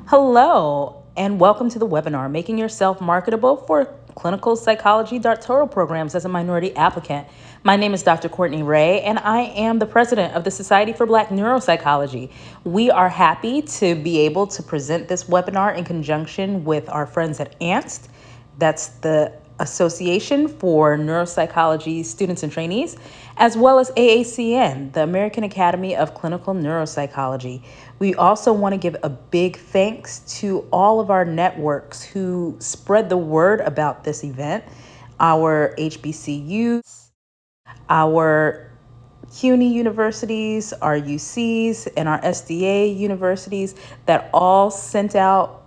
Hello, and welcome to the webinar, Making Yourself Marketable for Clinical Psychology Doctoral Programs as a Minority Applicant. My name is Dr. Courtney Ray, and I am the president of the Society for Black Neuropsychology. We are happy to be able to present this webinar in conjunction with our friends at ANST. That's the Association for Neuropsychology Students and Trainees, as well as AACN, the American Academy of Clinical Neuropsychology. We also want to give a big thanks to all of our networks who spread the word about this event, our HBCUs, our CUNY universities, our UCs, and our SDA universities that all sent out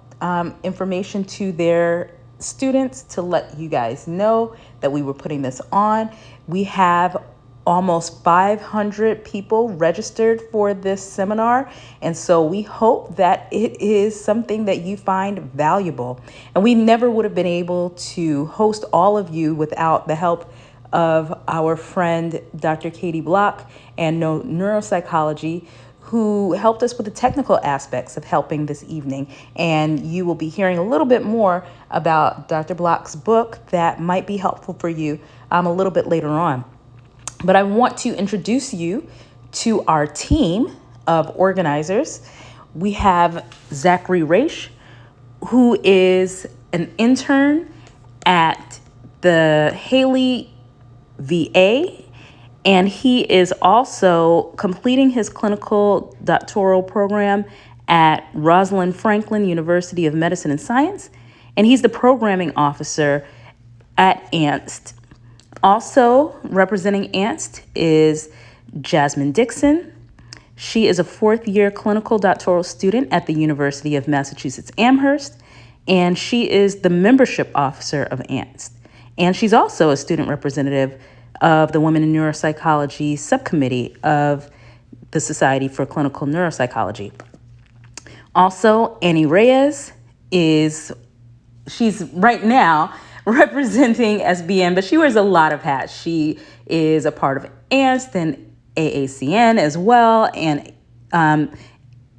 information to their students to let you guys know that we were putting this on. We have almost 500 people registered for this seminar, and so we hope that it is something that you find valuable. And we never would have been able to host all of you without the help of our friend Dr. Katie Block and Know Neuropsychology, who helped us with the technical aspects of helping this evening. And you will be hearing a little bit more about Dr. Block's book that might be helpful for you a little bit later on. But I want to introduce you to our team of organizers. We have Zachary Raish, who is an intern at the Haley VA, and he is also completing his clinical doctoral program at Rosalind Franklin University of Medicine and Science, and he's the programming officer at ANST. Also representing ANST is Jasmine Dixon. She is a fourth-year clinical doctoral student at the University of Massachusetts Amherst, and she is the membership officer of ANST. And she's also a student representative of the Women in Neuropsychology subcommittee of the Society for Clinical Neuropsychology. Also, Annie Reyes she's right now representing SBN, but she wears a lot of hats. She is a part of ANST and AACN as well, and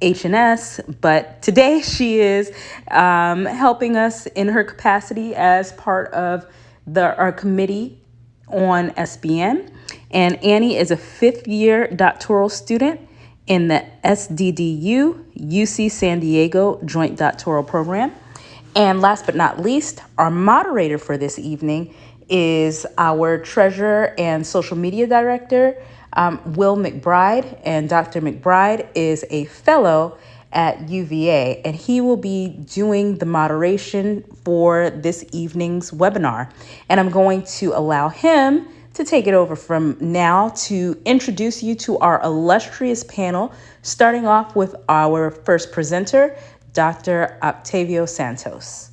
HNS, but today she is helping us in her capacity as part of our committee on SBN. And Annie is a fifth-year doctoral student in the SDDU UC San Diego Joint Doctoral Program. And last but not least, our moderator for this evening is our treasurer and social media director, Will McBride. And Dr. McBride is a fellow at UVA, and he will be doing the moderation for this evening's webinar. And I'm going to allow him to take it over from now to introduce you to our illustrious panel, starting off with our first presenter, Dr. Octavio Santos.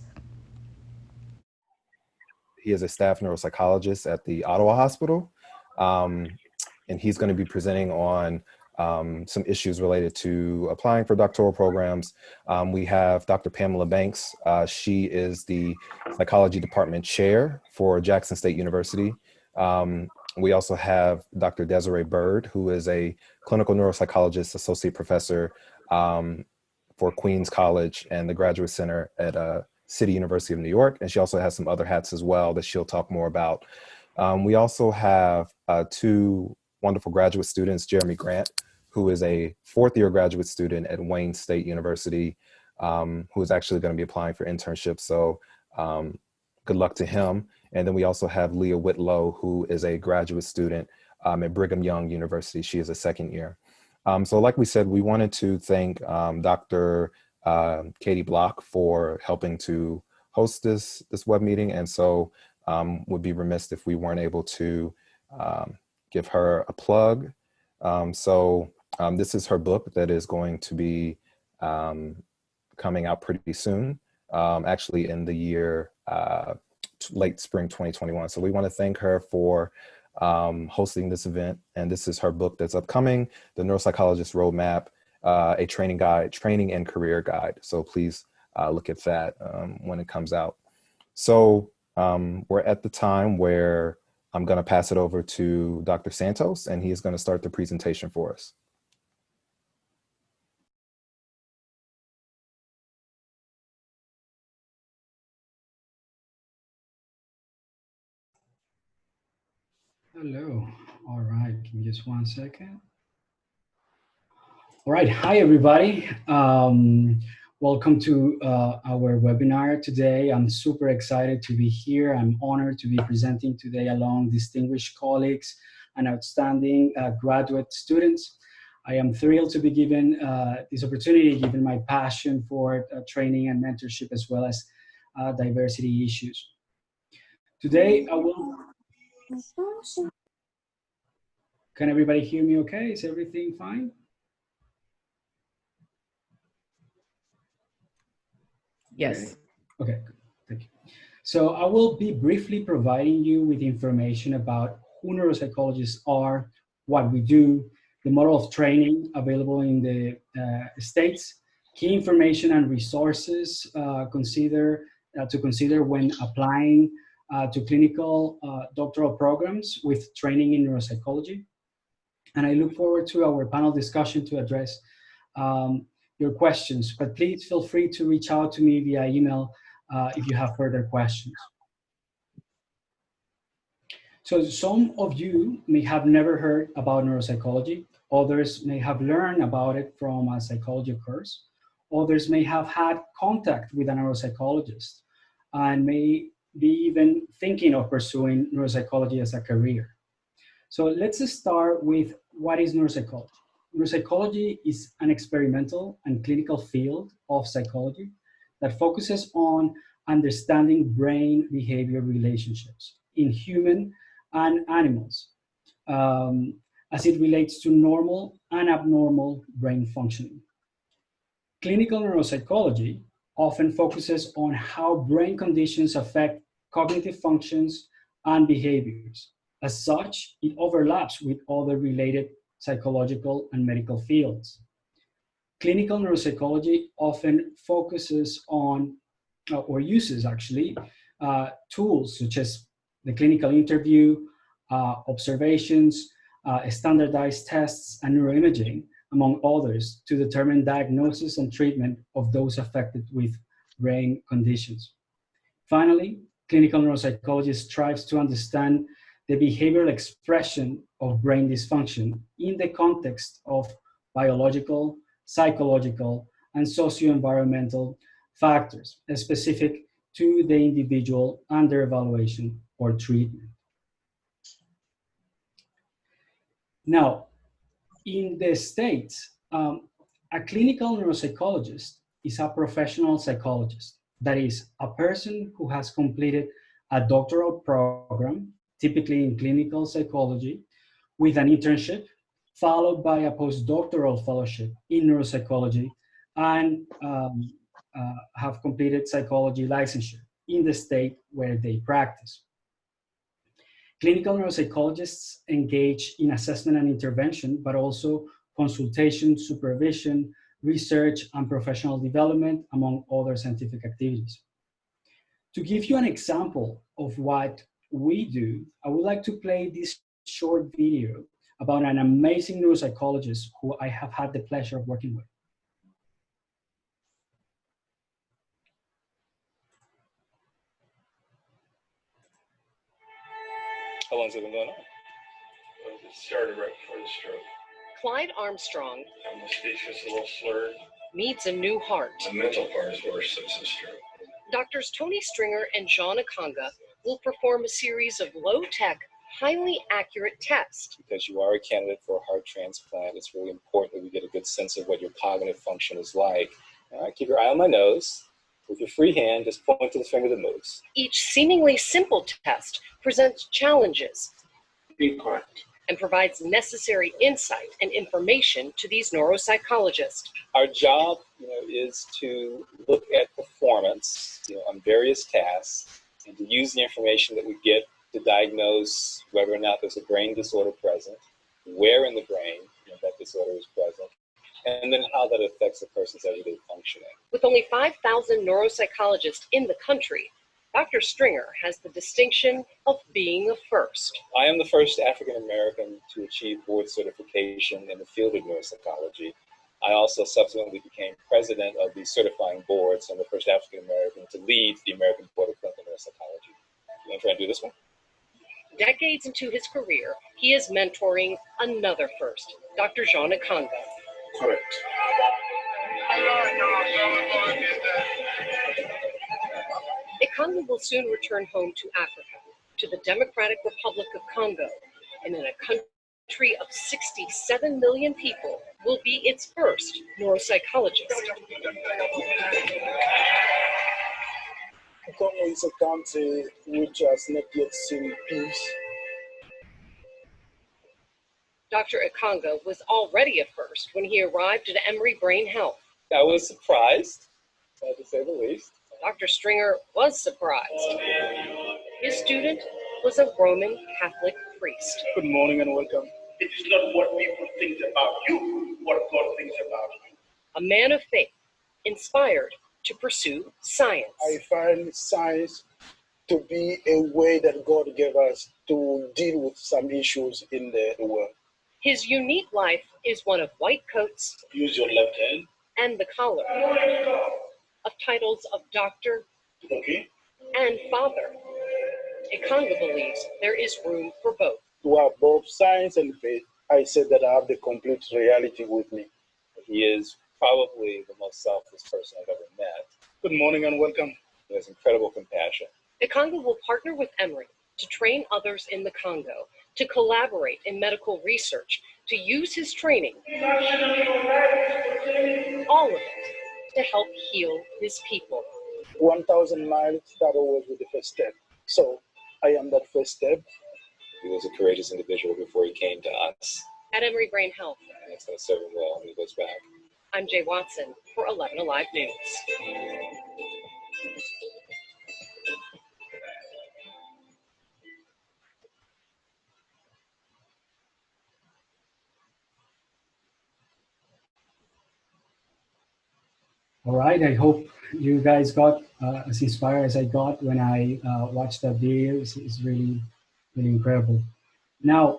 He is a staff neuropsychologist at the Ottawa Hospital, and he's going to be presenting on some issues related to applying for doctoral programs. We have Dr. Pamela Banks. She is the psychology department chair for Jackson State University. We also have Dr. Desiree Byrd, who is a clinical neuropsychologist, associate professor for Queens College and the Graduate Center at City University of New York. And she also has some other hats as well that she'll talk more about. We also have two wonderful graduate students, Jeremy Grant, who is a fourth-year graduate student at Wayne State University, who is actually going to be applying for internships. So good luck to him. And then we also have Leah Whitlow, who is a graduate student at Brigham Young University. She is a second year. So like we said, we wanted to thank Dr. Katie Block for helping to host this web meeting. And so would be remiss if we weren't able to give her a plug. This is her book that is going to be coming out pretty soon, actually in the year late spring 2021. So we want to thank her for hosting this event. And this is her book that's upcoming, The Neuropsychologist Roadmap, a training and career guide. So please look at that when it comes out. So we're at the time where I'm going to pass it over to Dr. Santos, and he is going to start the presentation for us. Hello. All right. Give me just 1 second. All right. Hi, everybody. Welcome to our webinar today. I'm super excited to be here. I'm honored to be presenting today along distinguished colleagues and outstanding graduate students. I am thrilled to be given this opportunity, given my passion for training and mentorship, as well as diversity issues. Today, I will... Can everybody hear me okay? Is everything fine? Yes. Okay, good. Thank you. So I will be briefly providing you with information about who neuropsychologists are, what we do, the model of training available in the States, key information and resources to consider when applying to clinical doctoral programs with training in neuropsychology. And I look forward to our panel discussion to address your questions, but please feel free to reach out to me via email if you have further questions. So some of you may have never heard about neuropsychology. Others may have learned about it from a psychology course. Others may have had contact with a neuropsychologist and may be even thinking of pursuing neuropsychology as a career. So let's start with what is neuropsychology. Neuropsychology is an experimental and clinical field of psychology that focuses on understanding brain-behavior relationships in human and animals as it relates to normal and abnormal brain functioning. Clinical neuropsychology often focuses on how brain conditions affect cognitive functions and behaviors. As such, it overlaps with other related psychological and medical fields. Clinical neuropsychology often focuses on, or uses actually, tools such as the clinical interview, observations, standardized tests, and neuroimaging, among others, to determine diagnosis and treatment of those affected with brain conditions. Finally, clinical neuropsychology strives to understand the behavioral expression of brain dysfunction in the context of biological, psychological, and socio-environmental factors specific to the individual under evaluation or treatment. Now, in the States, a clinical neuropsychologist is a professional psychologist. That is, a person who has completed a doctoral program, typically in clinical psychology, with an internship, followed by a postdoctoral fellowship in neuropsychology, and have completed psychology licensure in the state where they practice. Clinical neuropsychologists engage in assessment and intervention, but also consultation, supervision, research, and professional development, among other scientific activities. To give you an example of what we do, I would like to play this short video about an amazing neuropsychologist who I have had the pleasure of working with. How long's it been going on? It started right before the stroke. Clyde Armstrong, and the speech was a little slurred, needs a new heart. The mental part is worse since the stroke. Doctors Tony Stringer and John Akanga will perform a series of low-tech, highly accurate tests. Because you are a candidate for a heart transplant, it's really important that we get a good sense of what your cognitive function is like. All right, keep your eye on my nose. With your free hand, just point to the finger that moves. Each seemingly simple test presents challenges. Be quiet. And provides necessary insight and information to these neuropsychologists. Our job, is to look at performance, on various tasks, and to use the information that we get to diagnose whether or not there's a brain disorder present, where in the brain that disorder is present, and then how that affects a person's everyday functioning. With only 5,000 neuropsychologists in the country, Dr. Stringer has the distinction of being a first. I am the first African-American to achieve board certification in the field of neuropsychology. I also subsequently became president of the certifying board, so I'm the first African-American to lead the American Board of Clinical Neuropsychology. You want to try and do this one? decades into his career, he is mentoring another first, Dr. Jean Ekanga. Correct. Ekanga will soon return home to Africa, to the Democratic Republic of Congo, and in a country of 67 million people, will be its first neuropsychologist. Congo is a country which has not yet seen peace. Dr. Ekanga was already a first when he arrived at Emory Brain Health. I was surprised, to say the least. Dr. Stringer was surprised. His student was a Roman Catholic priest. Good morning and welcome. It is not what people think about you, what God thinks about you. A man of faith, inspired to pursue science. I find science to be a way that God gave us to deal with some issues in the world. His unique life is one of white coats. Use your left hand. And the collar of titles of doctor, Okay. and father. Ekanga believes there is room for both. To have both science and faith, I said that I have the complete reality with me. He is probably the most selfless person I've ever met. Good morning and welcome. He has incredible compassion. Ekanga will partner with Emory to train others in the Congo, to collaborate in medical research, to use his training, all of it, to help heal his people. 1,000 miles, that always was the first step. So I am that first step. He was a courageous individual before he came to us. At Emory Brain Health, And it's going to serve him well when he goes back. I'm Jay Watson for 11 Alive News. All right, I hope you guys got as inspired as I got when I watched that video. It's really, really incredible. Now,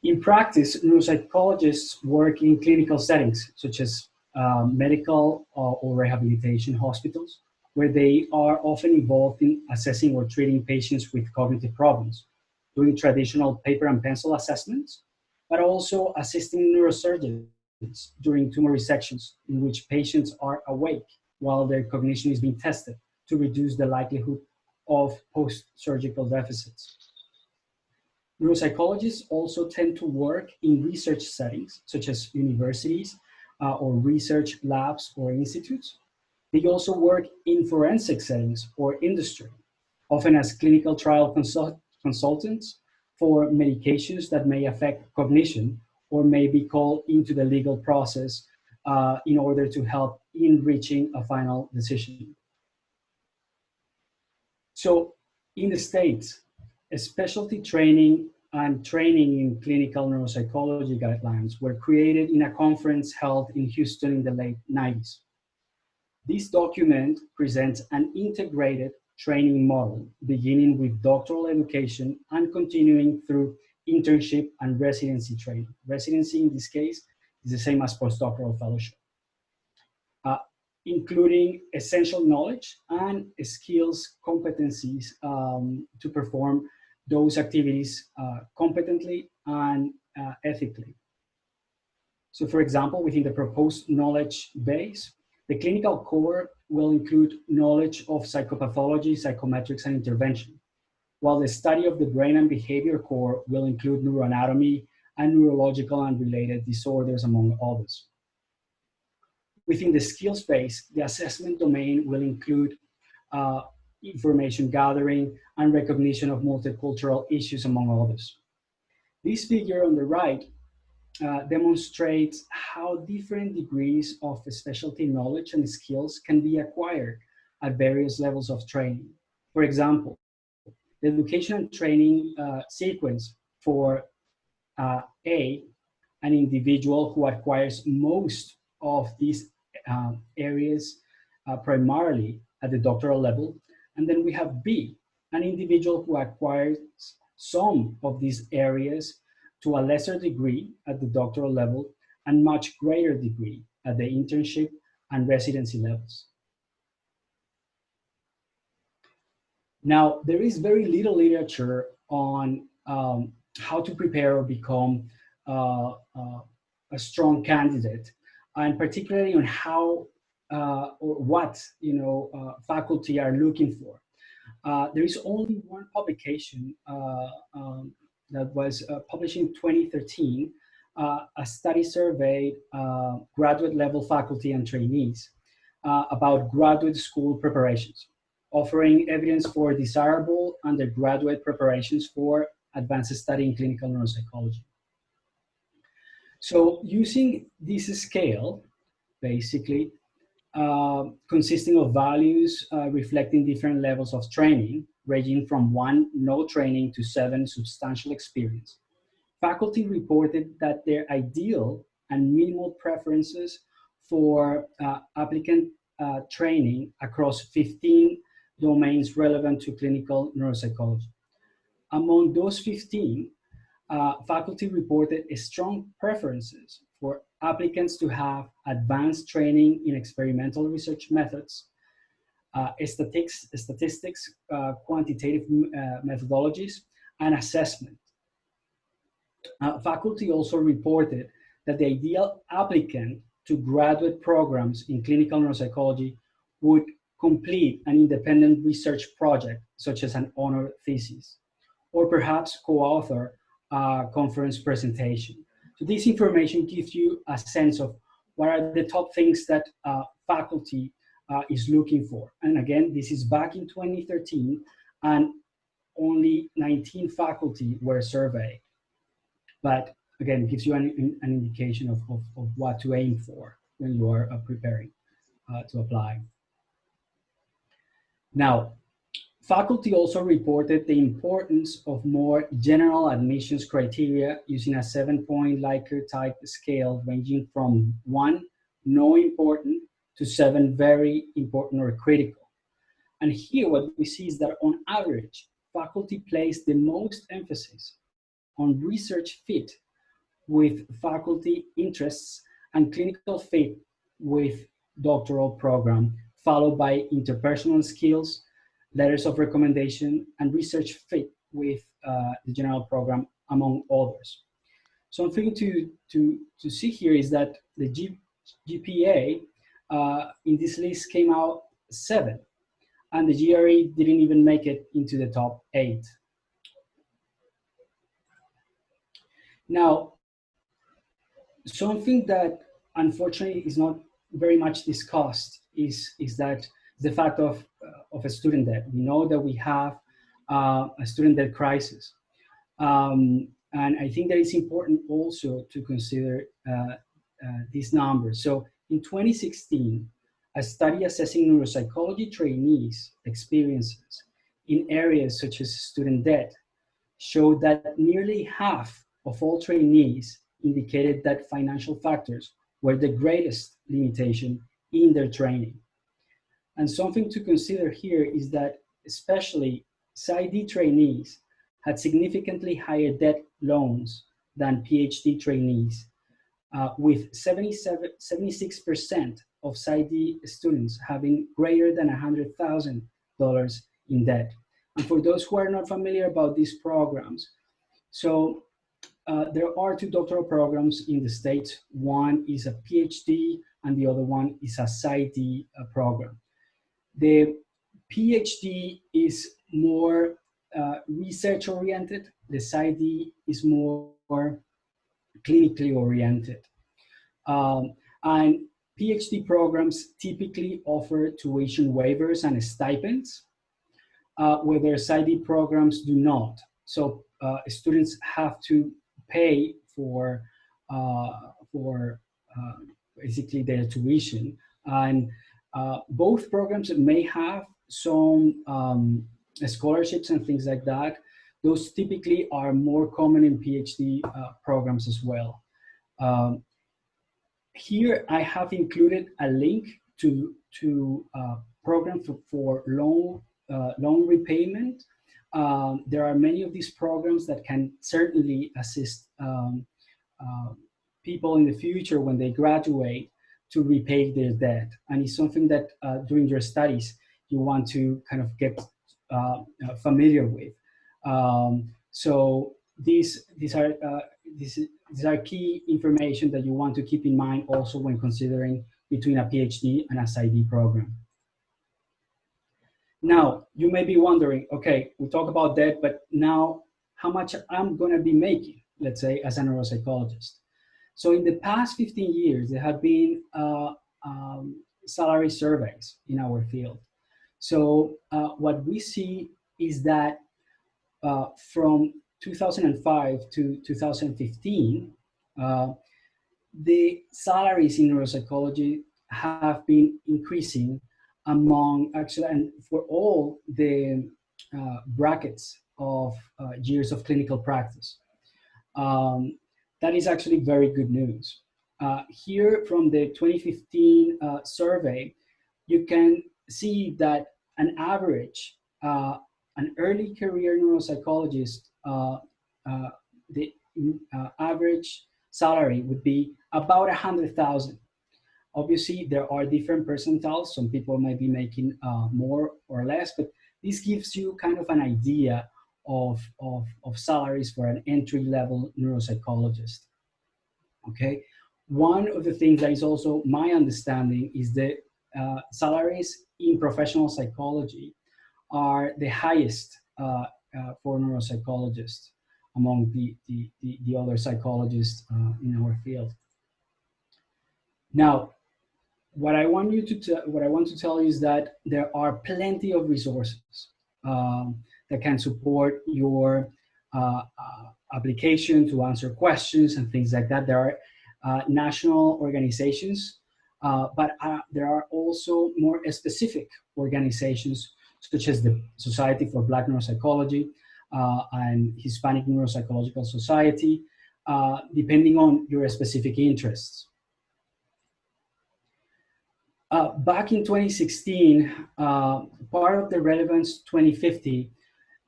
in practice, neuropsychologists work in clinical settings, such as medical or rehabilitation hospitals, where they are often involved in assessing or treating patients with cognitive problems, doing traditional paper and pencil assessments, but also assisting neurosurgeons during tumor resections in which patients are awake while their cognition is being tested to reduce the likelihood of post-surgical deficits. Neuropsychologists also tend to work in research settings, such as universities or research labs or institutes. They also work in forensic settings or industry, often as clinical trial consultants for medications that may affect cognition or may be called into the legal process in order to help in reaching a final decision. So in the States, a specialty training and training in clinical neuropsychology guidelines were created in a conference held in Houston in the late 90s. This document presents an integrated training model, beginning with doctoral education and continuing through internship and residency training. Residency in this case is the same as postdoctoral fellowship, including essential knowledge and skills, competencies to perform those activities competently and ethically. So for example, within the proposed knowledge base, the clinical core will include knowledge of psychopathology, psychometrics, and intervention, while the study of the brain and behavior core will include neuroanatomy and neurological and related disorders, among others. Within the skills base, the assessment domain will include information gathering and recognition of multicultural issues, among others. This figure on the right demonstrates how different degrees of specialty knowledge and skills can be acquired at various levels of training. For example, the education and training sequence for A, an individual who acquires most of these areas primarily at the doctoral level. And then we have B, an individual who acquires some of these areas to a lesser degree at the doctoral level and much greater degree at the internship and residency levels. Now, there is very little literature on how to prepare or become a strong candidate, and particularly on how or what faculty are looking for. There is only one publication that was published in 2013. A study surveyed graduate level faculty and trainees about graduate school preparations, offering evidence for desirable undergraduate preparations for advanced study in clinical neuropsychology. So using this scale, basically, consisting of values reflecting different levels of training, ranging from 1, no training, to 7, substantial experience, faculty reported that their ideal and minimal preferences for applicant training across 15 domains relevant to clinical neuropsychology. Among those 15, faculty reported strong preferences for applicants to have advanced training in experimental research methods, statistics, quantitative methodologies, and assessment. Faculty also reported that the ideal applicant to graduate programs in clinical neuropsychology would complete an independent research project, such as an honor thesis, or perhaps co-author a conference presentation. So this information gives you a sense of what are the top things that faculty is looking for. And again, this is back in 2013, and only 19 faculty were surveyed. But again, it gives you an indication of what to aim for when you are preparing to apply. Now, faculty also reported the importance of more general admissions criteria using a 7-point Likert type scale, ranging from 1, no important, to 7, very important or critical. And here what we see is that on average, faculty place the most emphasis on research fit with faculty interests and clinical fit with doctoral program, followed by interpersonal skills, letters of recommendation, and research fit with the general program, among others. Something to see here is that the GPA in this list came out 7, and the GRE didn't even make it into the top 8. Now, something that unfortunately is not very much discussed is that the fact of a student debt. We know that we have a student debt crisis. And I think that it's important also to consider these numbers. So in 2016, a study assessing neuropsychology trainees' experiences in areas such as student debt showed that nearly half of all trainees indicated that financial factors were the greatest limitation in their training. And something to consider here is that especially Psyd trainees had significantly higher debt loans than PhD trainees, with 76% of Psyd students having greater than $100,000 in debt. And for those who are not familiar about these programs, so there are 2 doctoral programs in the States. One is a PhD and the other one is a Psyd program. The PhD is more research oriented. The Psyd is more clinically oriented. And PhD programs typically offer tuition waivers and stipends, whether Psyd programs do not. So students have to pay for basically their tuition, and both programs may have some scholarships and things like that. Those typically are more common in PhD programs as well. Here I have included a link to programs for loan repayment. There are many of these programs that can certainly assist people in the future when they graduate to repay their debt. And it's something that during your studies, you want to kind of get familiar with. So these are key information that you want to keep in mind also when considering between a PhD and a Psyd program. Now, you may be wondering, okay, we talk about that, but now how much I'm going to be making, let's say, as a neuropsychologist. So in the past 15 years, there have been salary surveys in our field. So what we see is that from 2005 to 2015, the salaries in neuropsychology have been increasing among actually, and for all the brackets of years of clinical practice. That is actually very good news. Here from the 2015 survey, you can see that an average, an early career neuropsychologist, the average salary would be about 100,000. Obviously, there are different percentiles. Some people might be making more or less, but this gives you kind of an idea of salaries for an entry-level neuropsychologist. Okay, one of the things that is also my understanding is that salaries in professional psychology are the highest for neuropsychologists among the other psychologists in our field. Now, what I want to tell you is that there are plenty of resources that can support your application to answer questions and things like that. There are national organizations, but there are also more specific organizations such as the Society for Black Neuropsychology and Hispanic Neuropsychological Society, depending on your specific interests. Back in 2016, part of the Relevance 2050,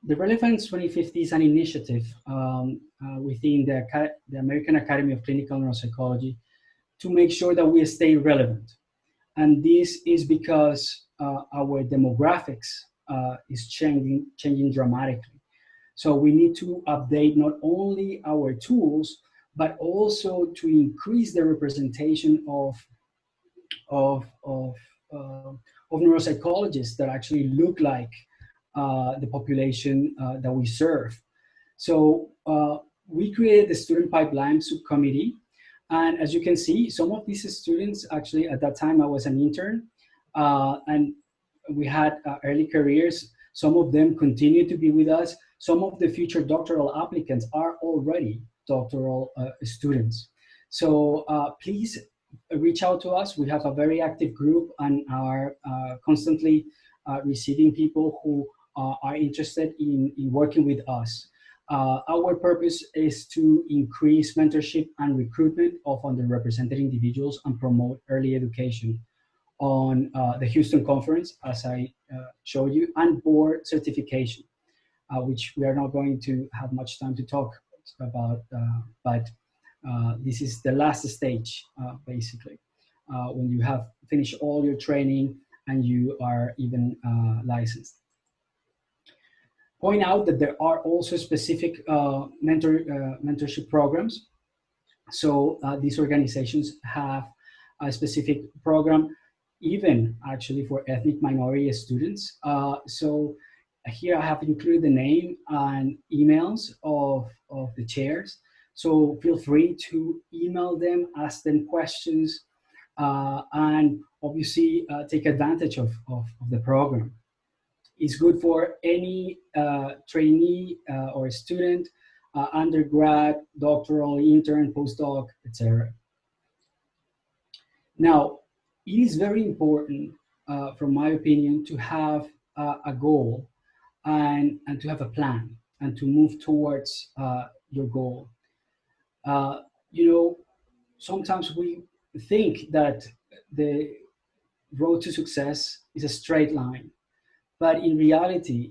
the Relevance 2050 is an initiative within the American Academy of Clinical Neuropsychology to make sure that we stay relevant. And this is because our demographics is changing dramatically. So we need to update not only our tools, but also to increase the representation of neuropsychologists that actually look like the population that we serve. So we created the Student Pipeline Subcommittee. And as you can see, some of these students, actually at that time I was an intern, and we had early careers. Some of them continue to be with us. Some of the future doctoral applicants are already doctoral students. So please reach out to us. We have a very active group and are constantly receiving people who are interested in working with us. Our purpose is to increase mentorship and recruitment of underrepresented individuals and promote early education on the Houston conference, as I showed you, and board certification, which we are not going to have much time to talk about, but this is the last stage, basically, when you have finished all your training and you are even licensed. Point out that there are also specific mentorship programs. So these organizations have a specific program, even actually for ethnic minority students. So here I have included the name and emails of the chairs. So feel free to email them, ask them questions, and obviously take advantage of the program. It's good for any trainee or student, undergrad, doctoral, intern, postdoc, etc. Now, it is very important, from my opinion, to have a goal and to have a plan and to move towards your goal. You know, sometimes we think that the road to success is a straight line, but in reality,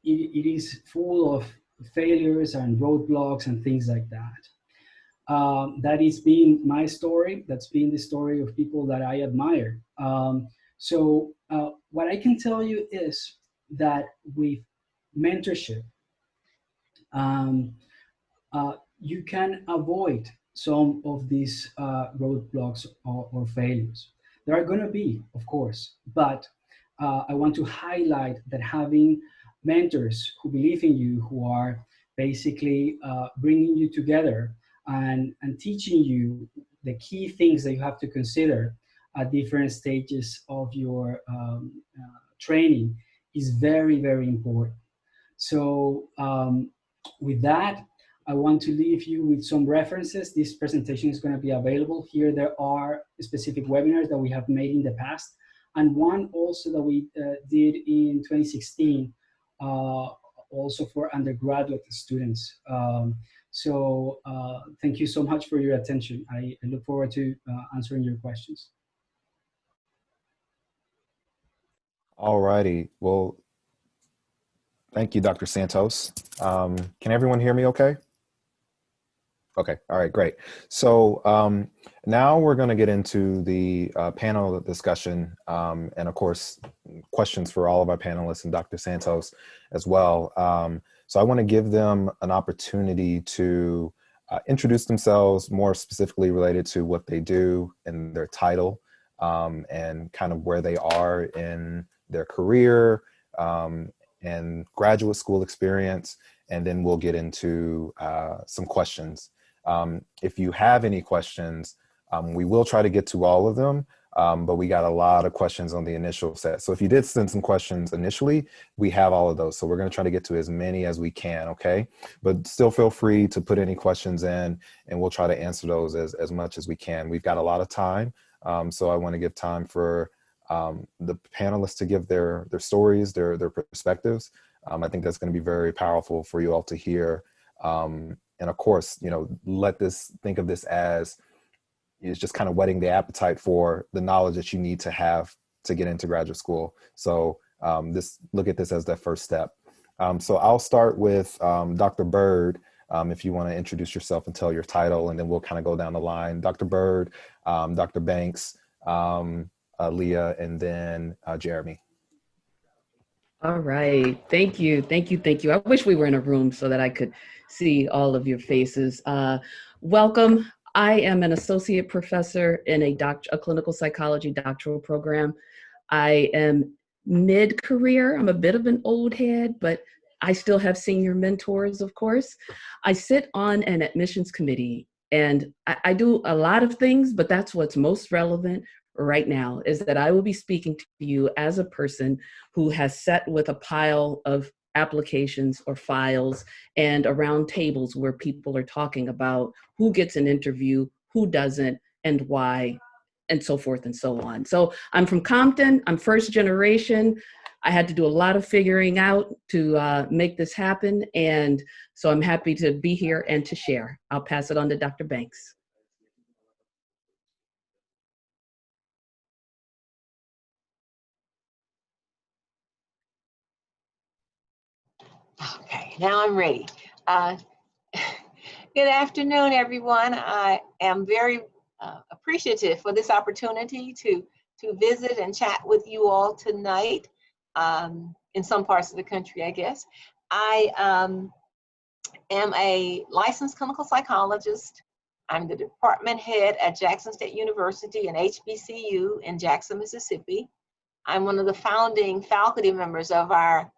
it is full of failures and roadblocks and things like that. That has been my story. That's been the story of people that I admire. So what I can tell you is that with mentorship, you can avoid some of these roadblocks or failures. There are going to be, of course, but I want to highlight that having mentors who believe in you, who are basically bringing you together and teaching you the key things that you have to consider at different stages of your training is very, very important. So with that, I want to leave you with some references. This presentation is going to be available here. There are specific webinars that we have made in the past, and one also that we did in 2016, also for undergraduate students. So thank you so much for your attention. I look forward to answering your questions. All righty. Well, thank you, Dr. Santos. Can everyone hear me okay? Okay, all right, great. So now we're going to get into the panel discussion and, of course, questions for all of our panelists and Dr. Santos as well. So I want to give them an opportunity to introduce themselves, more specifically related to what they do and their title, and kind of where they are in their career and graduate school experience, and then we'll get into some questions. If you have any questions, we will try to get to all of them, but we got a lot of questions on the initial set. So if you did send some questions initially, we have all of those. So we're going to try to get to as many as we can, okay? But still feel free to put any questions in, and we'll try to answer those as much as we can. We've got a lot of time, so I want to give time for the panelists to give their stories, their perspectives. I think that's going to be very powerful for you all to hear. And of course, you know, think of this as it's just kind of whetting the appetite for the knowledge that you need to have to get into graduate school. So look at this as that first step. So I'll start with Dr. Byrd, if you want to introduce yourself and tell your title, and then we'll kind of go down the line. Dr. Byrd, Dr. Banks, Leah, and then Jeremy. All right. Thank you. Thank you. Thank you. I wish we were in a room so that I could see all of your faces. Welcome. I am an associate professor in a clinical psychology doctoral program. I am mid-career. I'm a bit of an old head, but I still have senior mentors, of course. I sit on an admissions committee, and I do a lot of things, but that's what's most relevant right now, is that I will be speaking to you as a person who has sat with a pile of applications or files and around tables where people are talking about who gets an interview, who doesn't, and why, and so forth and so on. So I'm from Compton. I'm first generation. I had to do a lot of figuring out to make this happen. And so I'm happy to be here and to share. I'll pass it on to Dr. Banks. Okay, now I'm ready. Good afternoon, everyone. I am very appreciative for this opportunity to visit and chat with you all tonight in some parts of the country, I guess. I am a licensed clinical psychologist. I'm the department head at Jackson State University and HBCU in Jackson, Mississippi. I'm one of the founding faculty members of our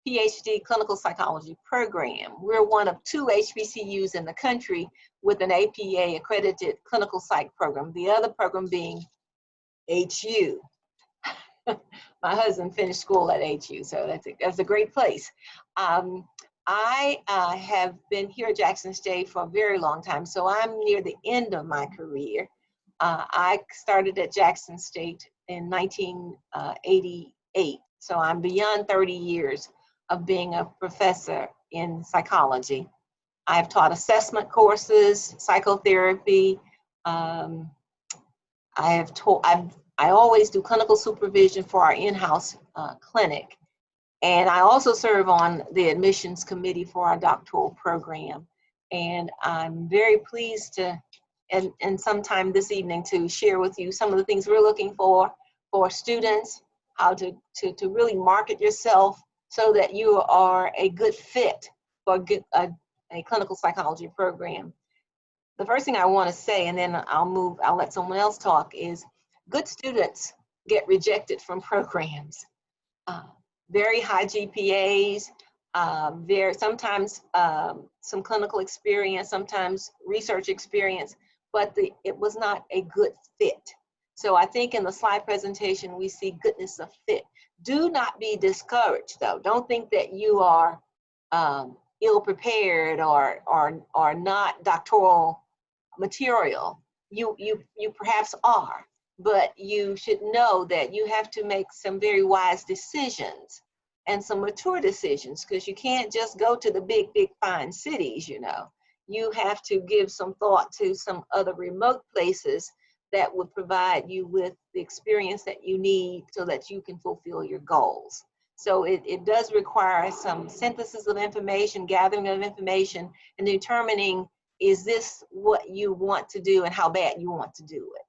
PhD clinical psychology program. We're one of 2 HBCUs in the country with an APA accredited clinical psych program, the other program being HU. My husband finished school at HU, so that's a great place. I have been here at Jackson State for a very long time, so I'm near the end of my career. I started at Jackson State in 1988, so I'm beyond 30 years of being a professor in psychology. I've taught assessment courses, psychotherapy. I always do clinical supervision for our in-house clinic. And I also serve on the admissions committee for our doctoral program. And I'm very pleased to, and sometime this evening, to share with you some of the things we're looking for students, how to really market yourself so that you are a good fit for a a clinical psychology program. The first thing I want to say, and then I'll let someone else talk, is good students get rejected from programs. Very high GPAs, sometimes some clinical experience, sometimes research experience, but it was not a good fit. So I think in the slide presentation, we see goodness of fit. Do not be discouraged though. Don't think that you are ill-prepared or not doctoral material. You perhaps are, but you should know that you have to make some very wise decisions and some mature decisions, because you can't just go to the big fine cities, you know. You have to give some thought to some other remote places that would provide you with the experience that you need so that you can fulfill your goals. So it does require some synthesis of information, gathering of information, and determining, is this what you want to do and how bad you want to do it.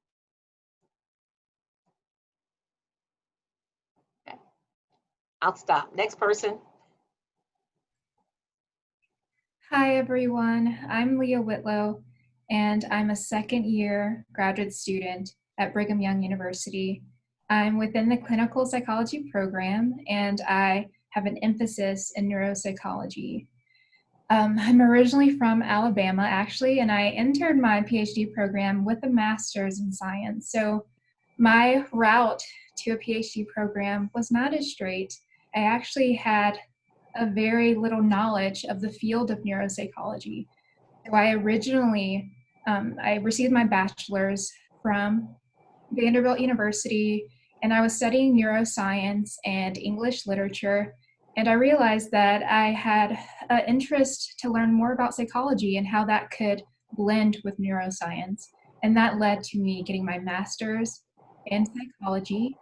Okay. I'll stop. Next person. Hi, everyone. I'm Leah Whitlow, and I'm a second-year graduate student at Brigham Young University. I'm within the clinical psychology program, and I have an emphasis in neuropsychology. I'm originally from Alabama, actually, and I entered my PhD program with a master's in science. So my route to a PhD program was not as straight. I actually had a very little knowledge of the field of neuropsychology. So I originally, I received my bachelor's from Vanderbilt University, and I was studying neuroscience and English literature. And I realized that I had an interest to learn more about psychology and how that could blend with neuroscience. And that led to me getting my master's in psychology.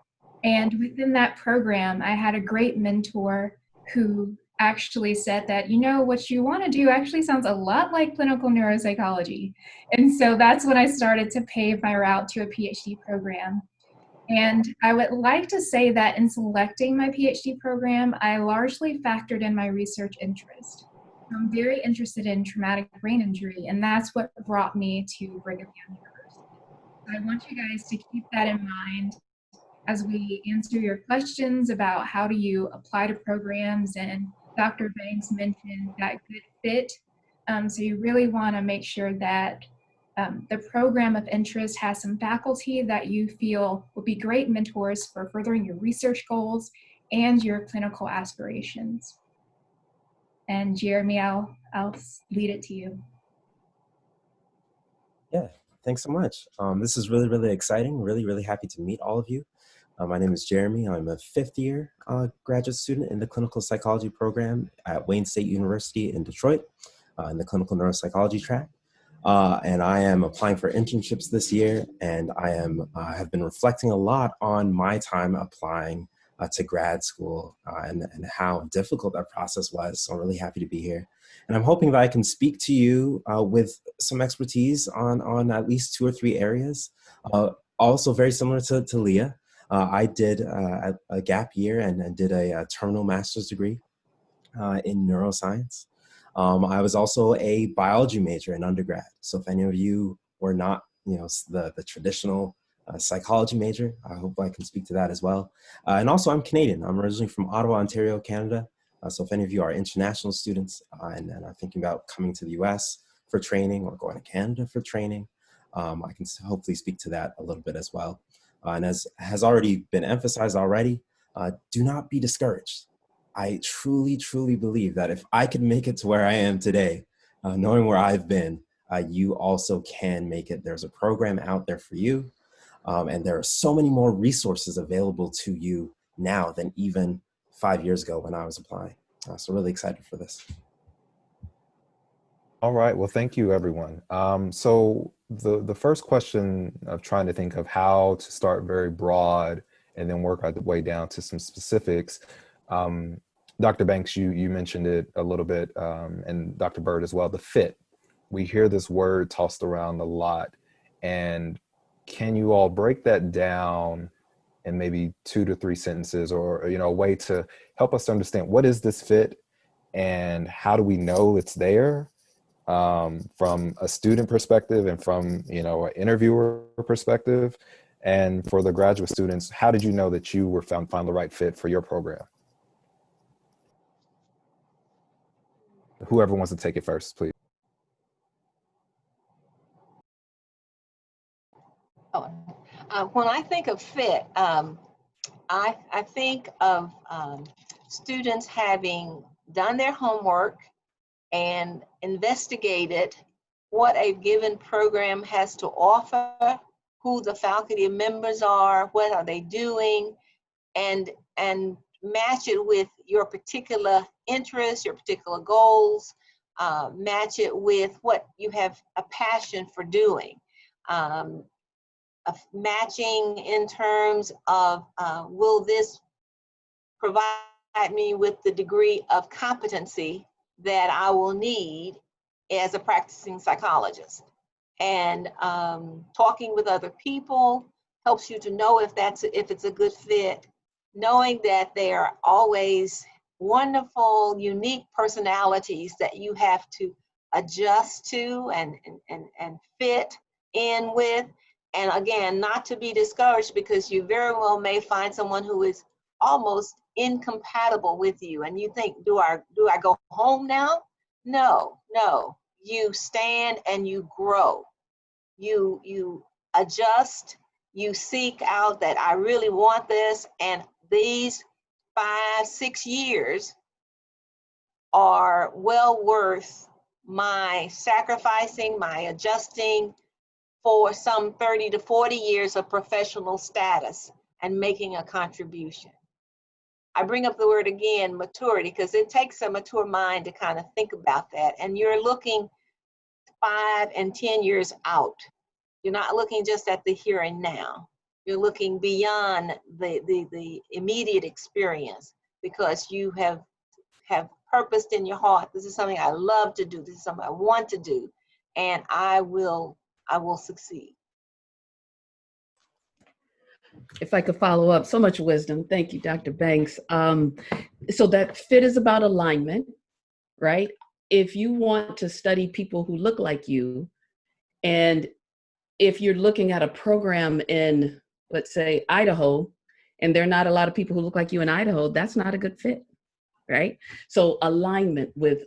And within that program, I had a great mentor who actually said that, you know, what you want to do actually sounds a lot like clinical neuropsychology. And so that's when I started to pave my route to a PhD program. And I would like to say that in selecting my PhD program, I largely factored in my research interest. I'm very interested in traumatic brain injury, and that's what brought me to Brigham Young University. I want you guys to keep that in mind as we answer your questions about how do you apply to programs, and Dr. Banks mentioned that good fit. So you really want to make sure that the program of interest has some faculty that you feel will be great mentors for furthering your research goals and your clinical aspirations. And Jeremy, I'll lead it to you. Yeah, thanks so much. This is really, really exciting. Really happy to meet all of you. My name is Jeremy. I'm a fifth-year graduate student in the clinical psychology program at Wayne State University in Detroit in the clinical neuropsychology track. And I am applying for internships this year, and I have been reflecting a lot on my time applying to grad school and how difficult that process was. So I'm really happy to be here. And I'm hoping that I can speak to you with some expertise on at least 2 or 3 areas. Also very similar to Leah. I did a gap year and did a terminal master's degree in neuroscience. I was also a biology major in undergrad. So if any of you were not, the traditional psychology major, I hope I can speak to that as well. And also I'm Canadian. I'm originally from Ottawa, Ontario, Canada. So if any of you are international students and are thinking about coming to the US for training or going to Canada for training, I can hopefully speak to that a little bit as well. And as has already been emphasized already, do not be discouraged. I truly believe that if I could make it to where I am today, knowing where I've been, you also can make it. There's a program out there for you. And there are so many more resources available to you now than even 5 years ago when I was applying. So really excited for this. All right, well, thank you, everyone. So the first question of trying to think of how to start very broad and then work our way down to some specifics. Dr. Banks, you mentioned it a little bit, and Dr. Byrd as well, the fit. We hear this word tossed around a lot. And can you all break that down in maybe 2 to 3 sentences, or a way to help us understand what is this fit and how do we know it's there? from a student perspective and from, you know, an interviewer perspective? And for the graduate students, how did you know that you were found the right fit for your program? Whoever wants to take it first, please. When I think of fit, I think of students having done their homework and investigated what a given program has to offer, who the faculty members are, what are they doing, and match it with your particular interests, your particular goals, match it with what you have a passion for doing. Matching in terms of will this provide me with the degree of competency that I will need as a practicing psychologist. And talking with other people helps you to know if it's a good fit, knowing that they are always wonderful, unique personalities that you have to adjust to and fit in with. And again, not to be discouraged, because you very well may find someone who is almost incompatible with you, and you think, do I go home now? No. You stand and you grow. You adjust. You seek out that I really want this, and these 5-6 years are well worth my sacrificing, my adjusting for some 30 to 40 years of professional status and making a contribution. I bring up the word again, maturity, because it takes a mature mind to kind of think about that. And you're looking 5 and 10 years out. You're not looking just at the here and now. You're looking beyond the immediate experience, because you have purposed in your heart, this is something I love to do, this is something I want to do, and I will succeed. If I could follow up, so much wisdom. Thank you, Dr. Banks. So that fit is about alignment, right? If you want to study people who look like you, and if you're looking at a program in, let's say, Idaho, and there are not a lot of people who look like you in Idaho, that's not a good fit, right? So alignment with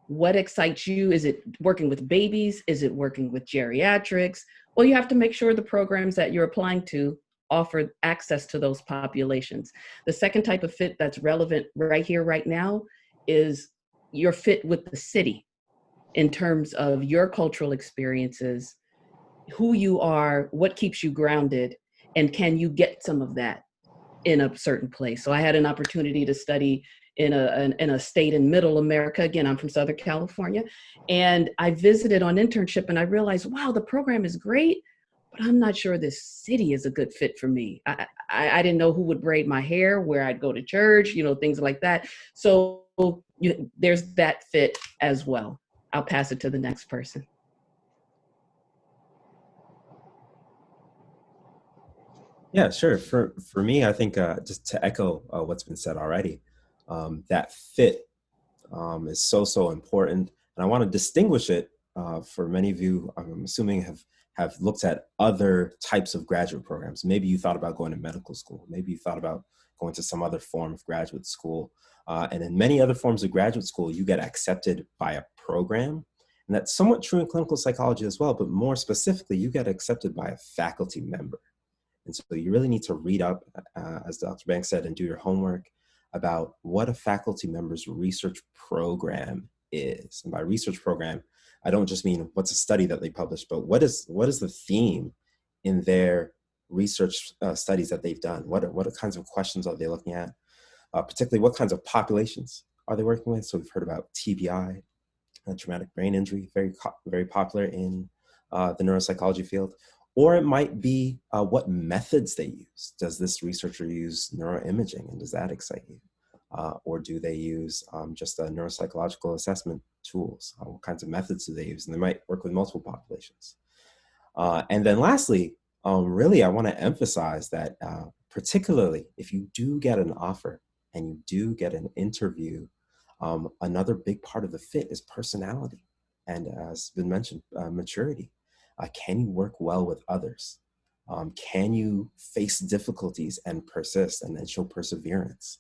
what excites you. Is it working with babies? Is it working with geriatrics? Well, you have to make sure the programs that you're applying to offer access to those populations. The second type of fit that's relevant right here, right now, is your fit with the city in terms of your cultural experiences, who you are, what keeps you grounded, and can you get some of that in a certain place. So I had an opportunity to study in a state in middle America. Again, I'm from Southern California, and I visited on internship, and I realized, wow, the program is great, but I'm not sure this city is a good fit for me. I didn't know who would braid my hair, where I'd go to church, things like that. So there's that fit as well. I'll pass it to the next person. Yeah, sure. For me, I think just to echo what's been said already, that fit is so important. And I want to distinguish it for many of you, I'm assuming have looked at other types of graduate programs. Maybe you thought about going to medical school. Maybe you thought about going to some other form of graduate school. And in many other forms of graduate school, you get accepted by a program. And that's somewhat true in clinical psychology as well, but more specifically, you get accepted by a faculty member. And so you really need to read up, as Dr. Banks said, and do your homework about what a faculty member's research program is. And by research program, I don't just mean what's a study that they publish, but what is the theme in their research studies that they've done? What kinds of questions are they looking at? Particularly, what kinds of populations are they working with? So we've heard about TBI, traumatic brain injury, very popular in the neuropsychology field. Or it might be what methods they use. Does this researcher use neuroimaging, and does that excite you? Or do they use just neuropsychological assessment tools? What kinds of methods do they use? And they might work with multiple populations. And then lastly, really I want to emphasize that particularly if you do get an offer and you do get an interview, another big part of the fit is personality. And as been mentioned, maturity. Can you work well with others? Can you face difficulties and persist and show perseverance?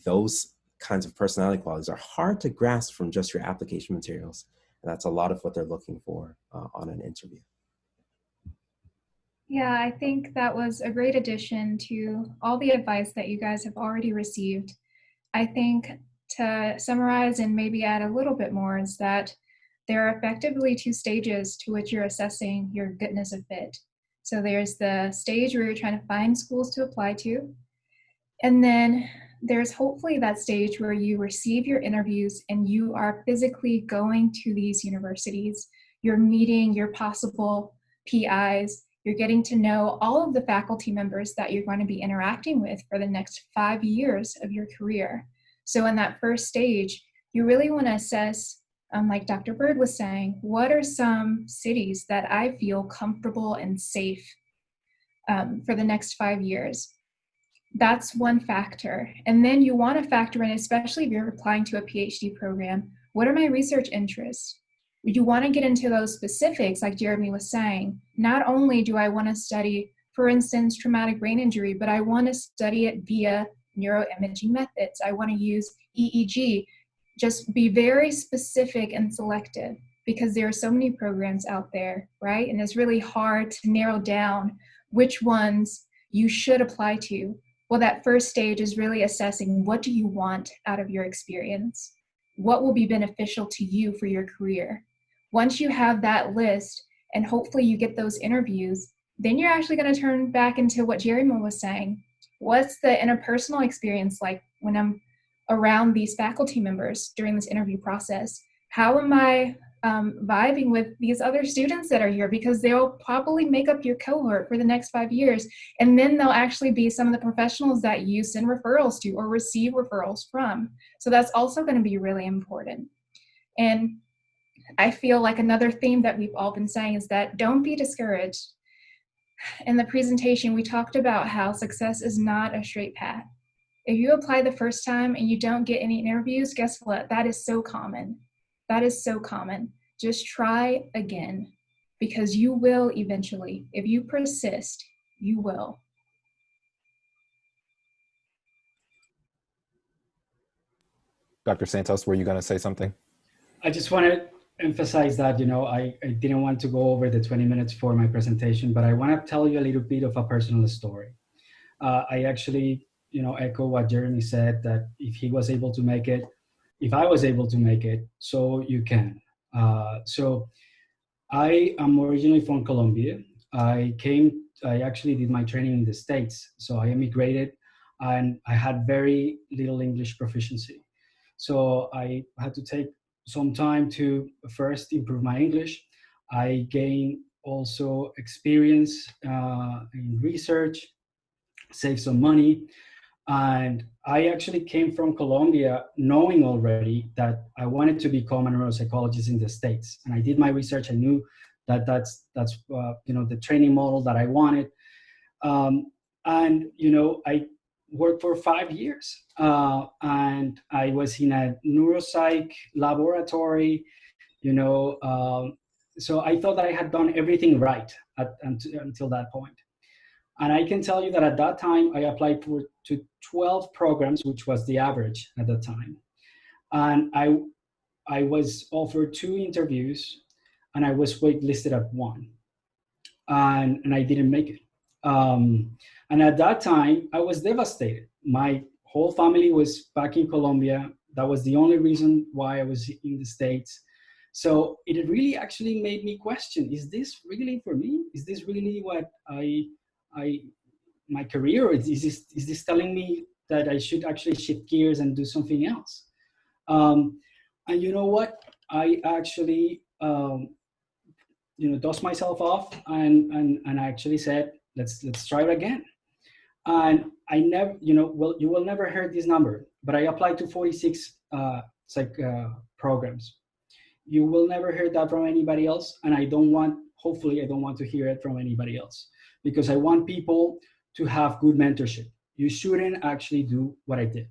Those kinds of personality qualities are hard to grasp from just your application materials. And that's a lot of what they're looking for on an interview. Yeah, I think that was a great addition to all the advice that you guys have already received. I think to summarize and maybe add a little bit more is that there are effectively 2 stages to which you're assessing your goodness of fit. So there's the stage where you're trying to find schools to apply to. And then there's hopefully that stage where you receive your interviews and you are physically going to these universities. You're meeting your possible PIs. You're getting to know all of the faculty members that you're going to be interacting with for the next 5 years of your career. So in that first stage, you really want to assess, like Dr. Byrd was saying, what are some cities that I feel comfortable and safe for the next 5 years? That's one factor. And then you want to factor in, especially if you're applying to a PhD program, what are my research interests? You want to get into those specifics, like Jeremy was saying. Not only do I want to study, for instance, traumatic brain injury, but I want to study it via neuroimaging methods. I want to use EEG. Just be very specific and selective, because there are so many programs out there, right? And it's really hard to narrow down which ones you should apply to. Well, that first stage is really assessing, what do you want out of your experience? What will be beneficial to you for your career? Once you have that list and hopefully you get those interviews, then you're actually going to turn back into what Jeremy was saying. What's the interpersonal experience like when I'm around these faculty members during this interview process? How am I vibing with these other students that are here? Because they'll probably make up your cohort for the next 5 years. And then they'll actually be some of the professionals that you send referrals to or receive referrals from. So that's also going to be really important. And I feel like another theme that we've all been saying is that don't be discouraged. In the presentation, we talked about how success is not a straight path. If you apply the first time and you don't get any interviews, guess what? That is so common. That is so common. Just try again, because you will eventually. If you persist, you will. Dr. Santos, were you going to say something? I just want to emphasize that, I didn't want to go over the 20 minutes for my presentation, but I want to tell you a little bit of a personal story. I actually, echo what Jeremy said, that if he was able to make it, if I was able to make it, so you can. So I am originally from Colombia. I actually did my training in the States. So I immigrated and I had very little English proficiency. So I had to take some time to first improve my English. I gained also experience in research, save some money. And I actually came from Colombia knowing already that I wanted to become a neuropsychologist in the States. And I did my research. I knew that that's the training model that I wanted. I worked for 5 years. And I was in a neuropsych laboratory, so I thought that I had done everything right until that point. And I can tell you that at that time, I applied to 12 programs, which was the average at the time. And I was offered 2 interviews, and I was waitlisted at 1. And I didn't make it. And at that time, I was devastated. My whole family was back in Colombia. That was the only reason why I was in the States. So it really actually made me question, is this really for me? Is this really what my career, is this telling me that I should actually shift gears and do something else? And you know what? I actually, dust myself off and I actually said, let's try it again. And I never, well, you will never hear this number, but I applied to 46 psych programs. You will never hear that from anybody else. And hopefully I don't want to hear it from anybody else, because I want people to have good mentorship. You shouldn't actually do what I did.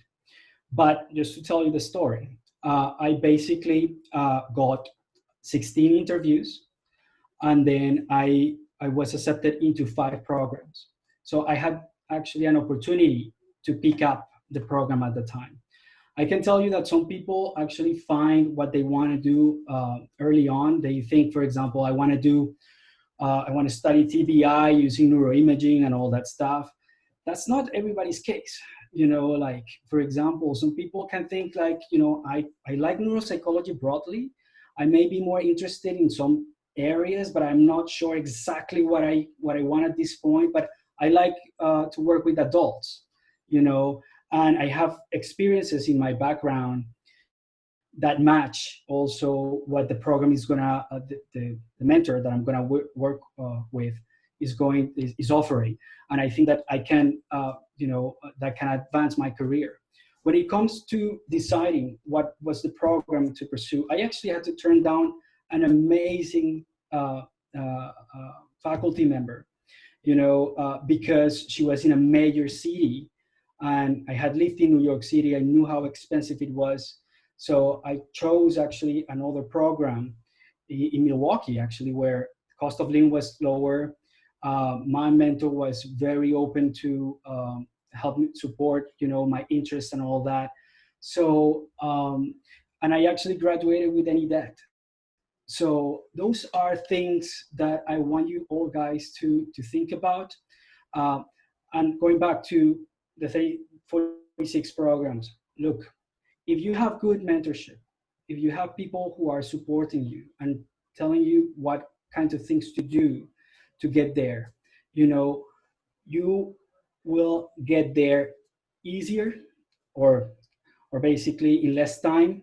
But just to tell you the story, I basically got 16 interviews, and then I was accepted into 5 programs. So I had actually an opportunity to pick up the program at the time. I can tell you that some people actually find what they want to do early on. They think, for example, I want to study TBI using neuroimaging and all that stuff. That's not everybody's case. Like, for example, some people can think like, I like neuropsychology broadly. I may be more interested in some areas, but I'm not sure exactly what I want at this point. But I like to work with adults, and I have experiences in my background that match also what the program is gonna, the mentor that I'm gonna work with is offering, and I think that I can, that can advance my career. When it comes to deciding what was the program to pursue, I actually had to turn down an amazing faculty member, because she was in a major city, and I had lived in New York City. I knew how expensive it was. So I chose actually another program in Milwaukee, actually, where the cost of living was lower. My mentor was very open to help me support, my interests and all that. So, and I actually graduated with any debt. So those are things that I want you all guys to think about. And going back to the 46 programs, look, if you have good mentorship, if you have people who are supporting you and telling you what kinds of things to do to get there, you will get there easier, or basically in less time.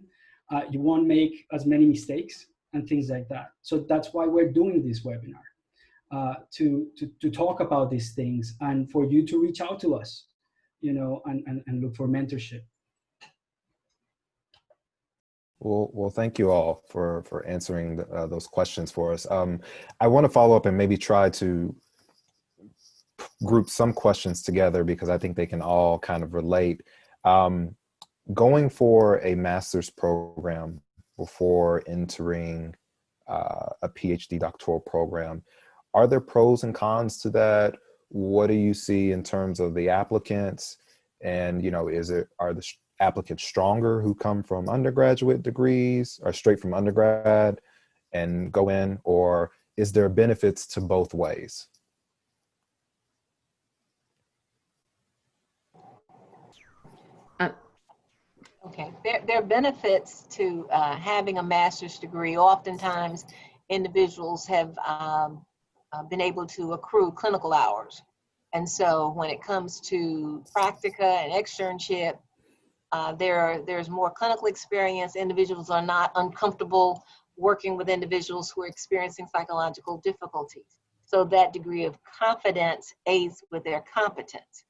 You won't make as many mistakes and things like that. So that's why we're doing this webinar, to talk about these things and for you to reach out to us, and look for mentorship. Well, thank you all for answering those questions for us. I want to follow up and maybe try to group some questions together because I think they can all kind of relate. Going for a master's program before entering a PhD doctoral program, are there pros and cons to that? What do you see in terms of the applicants? And, are the applicants stronger who come from undergraduate degrees or straight from undergrad and go in, or is there benefits to both ways? Okay, there are benefits to having a master's degree. Oftentimes, individuals have been able to accrue clinical hours. And so when it comes to practica and externship, there's more clinical experience. Individuals are not uncomfortable working with individuals who are experiencing psychological difficulties. So that degree of confidence aids with their competence.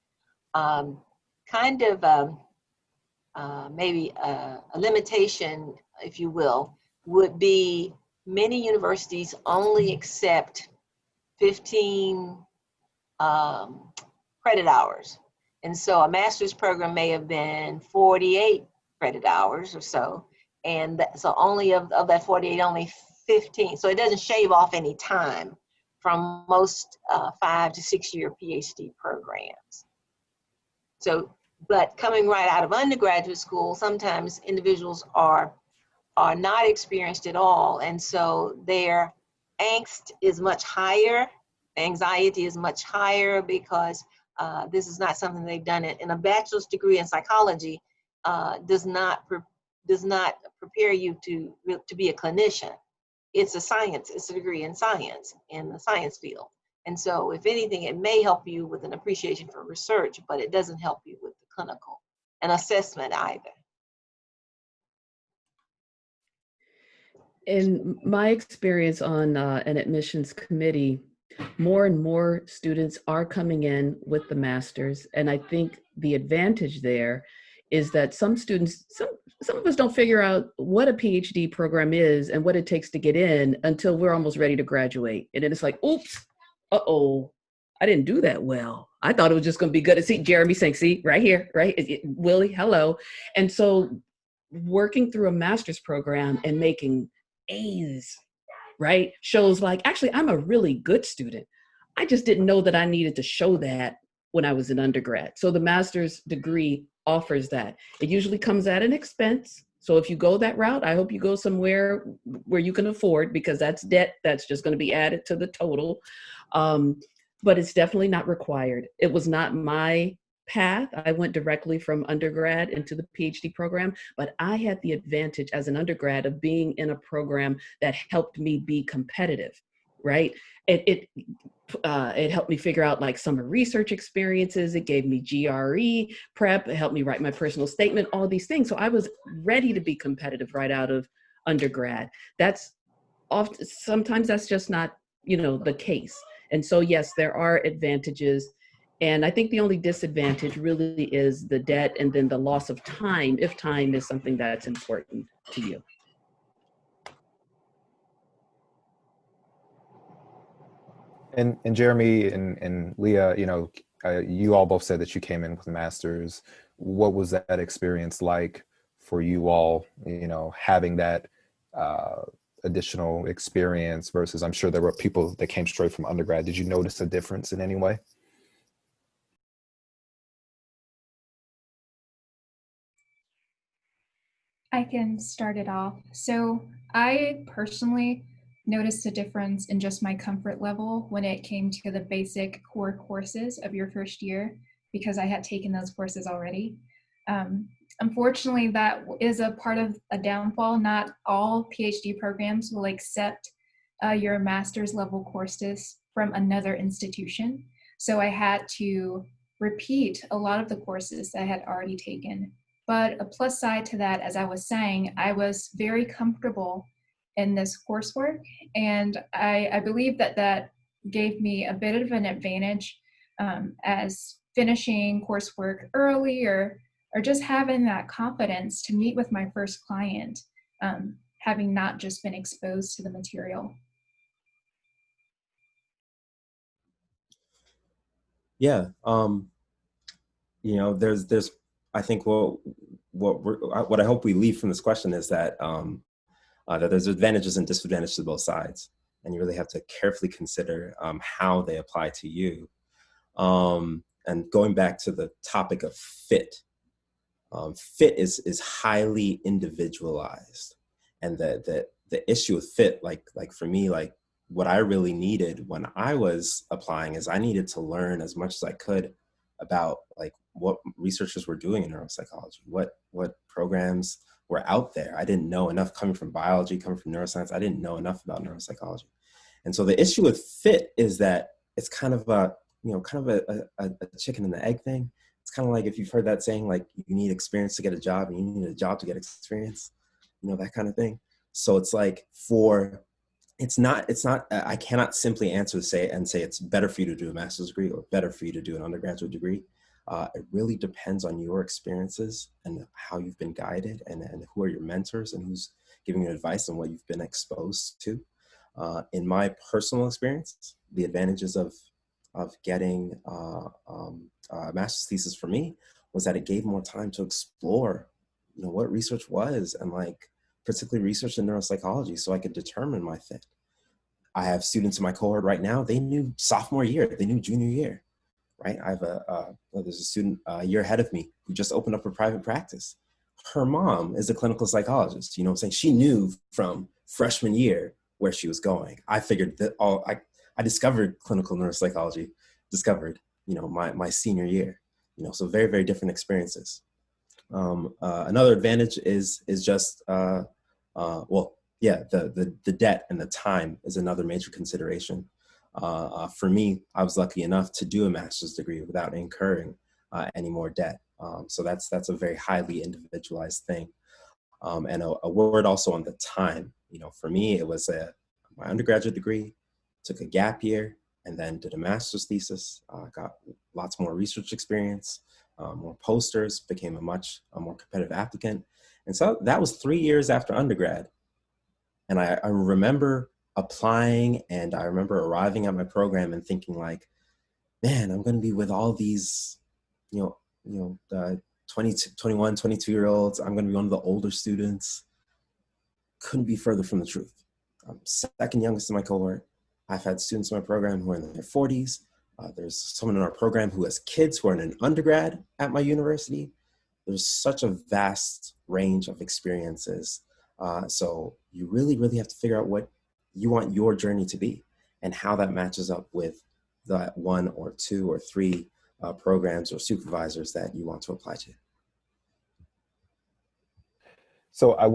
Maybe a limitation, if you will, would be many universities only accept 15 credit hours. And so a master's program may have been 48 credit hours or so. And so only of that 48, only 15. So it doesn't shave off any time from most 5 to 6 year PhD programs. So, but coming right out of undergraduate school, sometimes individuals are not experienced at all. And so their angst is much higher, anxiety is much higher because this is not something they've done. In a bachelor's degree in psychology does not prepare you to be a clinician. It's a science, it's a degree in science, in the science field. And so if anything, it may help you with an appreciation for research, but it doesn't help you with the clinical and assessment either. In my experience on an admissions committee, more and more students are coming in with the master's. And I think the advantage there is that some students, some of us don't figure out what a PhD program is and what it takes to get in until we're almost ready to graduate. And then it's like, oops, uh-oh, I didn't do that well. I thought it was just going to be good to see Jeremy saying, see, right here, right? Willie, hello. And so working through a master's program and making A's, right, shows like, actually, I'm a really good student. I just didn't know that I needed to show that when I was in undergrad. So the master's degree offers that. It usually comes at an expense. So if you go that route, I hope you go somewhere where you can afford, because that's debt that's just going to be added to the total. But it's definitely not required. It was not my path. I went directly from undergrad into the PhD program, but I had the advantage as an undergrad of being in a program that helped me be competitive, right? It helped me figure out like summer research experiences. It gave me GRE prep. It helped me write my personal statement, all these things. So I was ready to be competitive right out of undergrad. That's often, sometimes that's just not, the case. And so, yes, there are advantages. And I think the only disadvantage really is the debt and then the loss of time, if time is something that's important to you. And Jeremy and Leah, you all both said that you came in with a master's. What was that experience like for you all, having that additional experience versus, I'm sure there were people that came straight from undergrad. Did you notice a difference in any way? I can start it off. So I personally noticed a difference in just my comfort level when it came to the basic core courses of your first year, because I had taken those courses already. Unfortunately, that is a part of a downfall. Not all PhD programs will accept your master's level courses from another institution. So I had to repeat a lot of the courses that I had already taken. But a plus side to that, as I was saying, I was very comfortable in this coursework. And I believe that gave me a bit of an advantage as finishing coursework early, or just having that confidence to meet with my first client, having not just been exposed to the material. Yeah, there's I think what I hope we leave from this question is that that there's advantages and disadvantages to both sides, and you really have to carefully consider how they apply to you. And going back to the topic of fit, fit is highly individualized, and the issue with fit, like for me, like what I really needed when I was applying is I needed to learn as much as I could about like what researchers were doing in neuropsychology, what programs were out there. I didn't know enough coming from biology, coming from neuroscience. I didn't know enough about neuropsychology. And so the issue with fit is that it's kind of a chicken and the egg thing. It's kind of like, if you've heard that saying, like you need experience to get a job and you need a job to get experience, that kind of thing. So it's like it's not, I cannot simply answer say it's better for you to do a master's degree or better for you to do an undergraduate degree. It really depends on your experiences and how you've been guided, and who are your mentors and who's giving you advice on what you've been exposed to. In my personal experience, the advantages of getting a master's thesis for me was that it gave more time to explore, what research was, and like particularly research in neuropsychology, so I could determine my fit. I have students in my cohort right now, they knew sophomore year, they knew junior year, right? I have there's a student a year ahead of me who just opened up a private practice. Her mom is a clinical psychologist, you know what I'm saying? She knew from freshman year where she was going. I figured that I discovered clinical neuropsychology, my senior year, so very, very different experiences. Another advantage is just, the debt and the time is another major consideration. For me, I was lucky enough to do a master's degree without incurring any more debt. So that's a very highly individualized thing. And a word also on the time. For me, it was my undergraduate degree, took a gap year, and then did a master's thesis, got lots more research experience, more posters, became a much more competitive applicant. And so that was 3 years after undergrad. And I remember applying, and I remember arriving at my program and thinking like, man, I'm going to be with all these, 21, 22-year-olds. I'm going to be one of the older students. Couldn't be further from the truth. I'm second youngest in my cohort. I've had students in my program who are in their 40s. There's someone in our program who has kids who are in an undergrad at my university. There's such a vast range of experiences. So you really, really have to figure out what you want your journey to be and how that matches up with the 1 or 2 or 3 programs or supervisors that you want to apply to. So I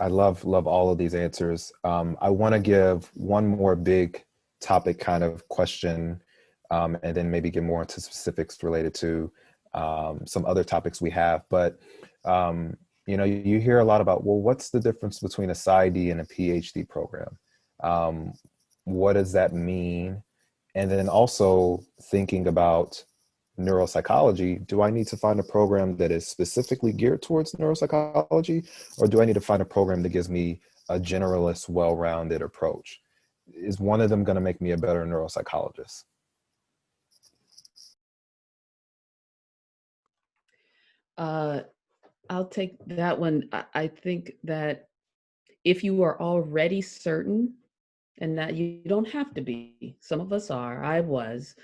love all of these answers. I want to give one more big topic kind of question, and then maybe get more into specifics related to some other topics we have. But, you know, you hear a lot about, well, what's the difference between a Psyd and a PhD program? What does that mean? And then also thinking about neuropsychology, do I need to find a program that is specifically geared towards neuropsychology, or do I need to find a program that gives me a generalist, well-rounded approach? Is one of them going to make me a better neuropsychologist? I'll take that one. I think that if you are already certain, and that you don't have to be, some of us are, I was.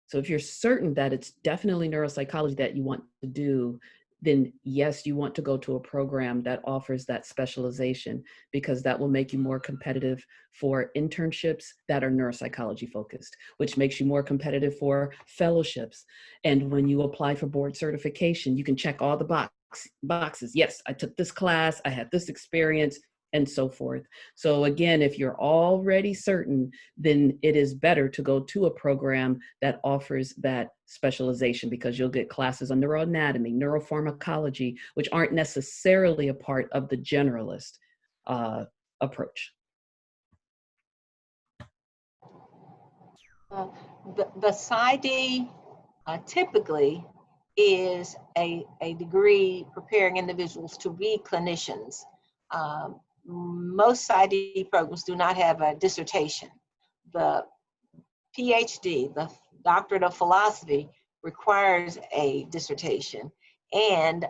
So if you're certain that it's definitely neuropsychology that you want to do, then yes, you want to go to a program that offers that specialization, because that will make you more competitive for internships that are neuropsychology focused, which makes you more competitive for fellowships. And when you apply for board certification, you can check all the boxes. Yes, I took this class, I had this experience, and so forth. So again, if you're already certain, then it is better to go to a program that offers that specialization, because you'll get classes on neuroanatomy, neuropharmacology, which aren't necessarily a part of the generalist approach. The Psyd typically is a degree preparing individuals to be clinicians. Most Psyd programs do not have a dissertation. The PhD, the Doctorate of Philosophy, requires a dissertation, and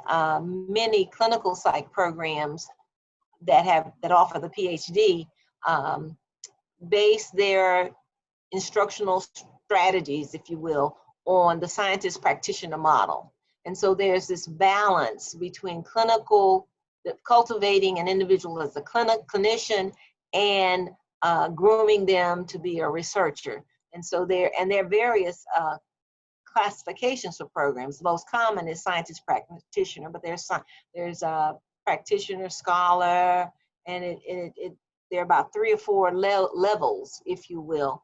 many clinical psych programs that offer the PhD base their instructional strategies, if you will, on the scientist practitioner model. And so there's this balance between cultivating an individual as a clinician and grooming them to be a researcher. And so there are various classifications for programs. The most common is scientist practitioner, but there's a practitioner, scholar, and there are about 3 or 4 levels, if you will.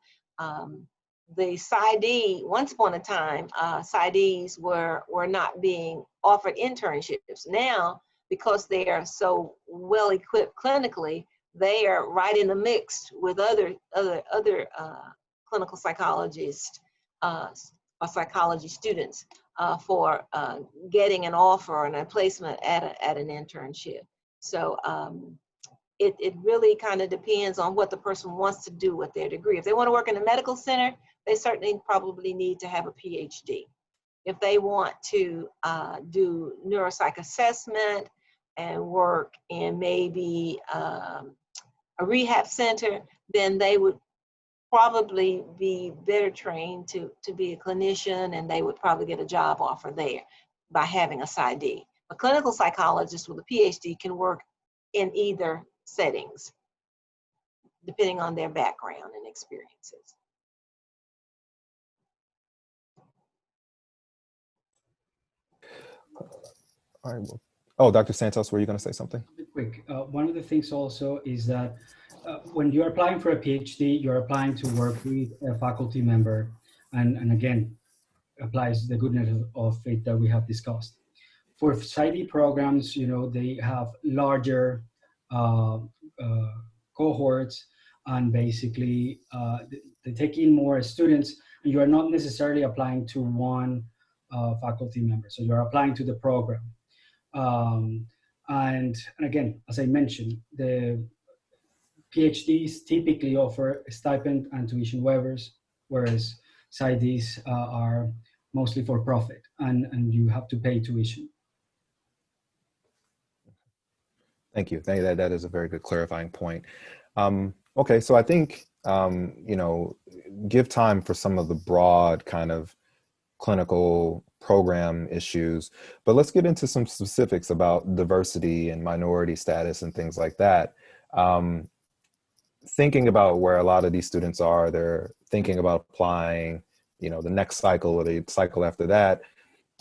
The Psyd, once upon a time, Psyds were not being offered internships. Now, because they are so well equipped clinically, they are right in the mix with other clinical psychologists or psychology students for getting an offer and a placement at an internship. So it really kind of depends on what the person wants to do with their degree. If they want to work in a medical center, they certainly probably need to have a PhD. If they want to do neuropsych assessment and work in maybe a rehab center, then they would probably be better trained to be a clinician, and they would probably get a job offer there by having a Psyd. A clinical psychologist with a PhD can work in either settings, depending on their background and experiences. All right. Well, oh, Dr. Santos, were you going to say something? Quick. One of the things also is that when you're applying for a PhD, you're applying to work with a faculty member, and again, applies the goodness of it that we have discussed. For Psyd programs, you know, they have larger cohorts, and basically they take in more students, and you are not necessarily applying to one faculty member, so you're applying to the program. And again, as I mentioned, the PhDs typically offer a stipend and tuition waivers, whereas Psyds are mostly for profit, and you have to pay tuition. Thank you. That is a very good clarifying point. Okay, so I think, give time for some of the broad kind of clinical program issues, but let's get into some specifics about diversity and minority status and things like that. Thinking about where a lot of these students are, they're thinking about applying, the next cycle or the cycle after that,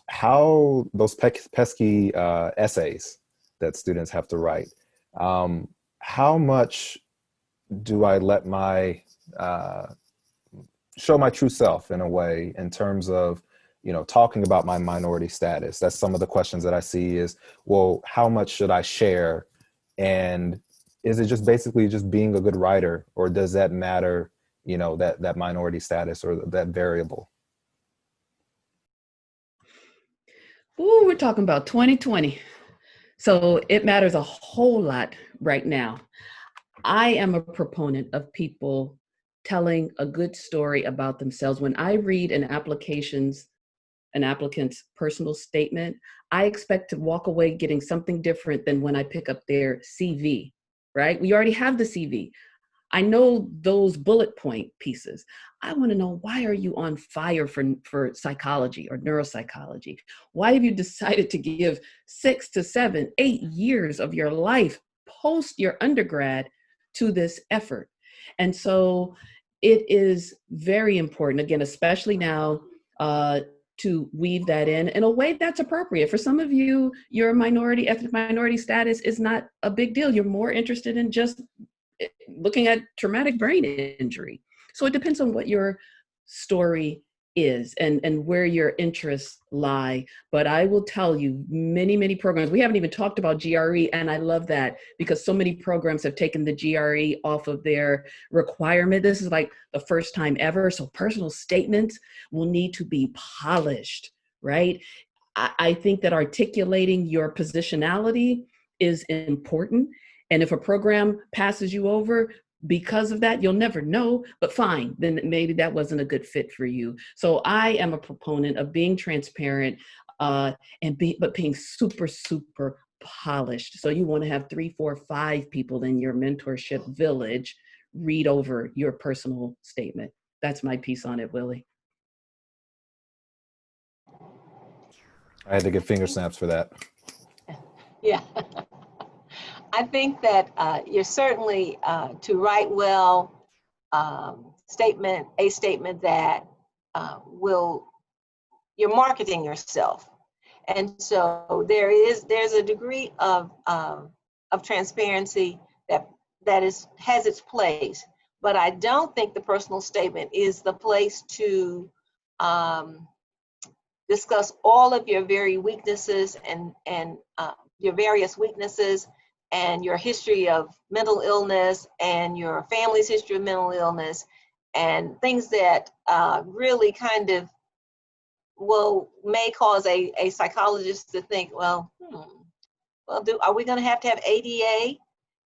how those pesky essays that students have to write, how much do I let my show my true self in a way, in terms of talking about my minority status? That's some of the questions that I see is, well, how much should I share, and is it just basically just being a good writer, or does that matter, that minority status or that variable? Ooh, we're talking about 2020. So it matters a whole lot right now. I am a proponent of people telling a good story about themselves. When I read an applicant's personal statement, I expect to walk away getting something different than when I pick up their CV, right? We already have the CV. I know those bullet point pieces. I want to know, why are you on fire for psychology or neuropsychology? Why have you decided to give 6 to 7, 8 years of your life post your undergrad to this effort? And so it is very important, again, especially now, to weave that in a way that's appropriate. For some of you, your ethnic minority status is not a big deal. You're more interested in just looking at traumatic brain injury. So it depends on what your story is and where your interests lie. But I will tell you, many programs, we haven't even talked about GRE, and I love that because so many programs have taken the GRE off of their requirement. This is like the first time ever. So personal statements will need to be polished, right? I think that articulating your positionality is important. And if a program passes you over because of that, you'll never know, but fine, then maybe that wasn't a good fit for you. So I am a proponent of being transparent, but being super, super polished. So you want to have 3, 4, 5 people in your mentorship village read over your personal statement. That's my piece on it, Willie. I had to get finger snaps for that. Yeah. I think that you're certainly to write well, a statement that you're marketing yourself. And so there's a degree of transparency that has its place, but I don't think the personal statement is the place to discuss all of your very weaknesses and your various weaknesses and your history of mental illness and your family's history of mental illness and things that really kind of may cause a psychologist to think, are we going to have ADA?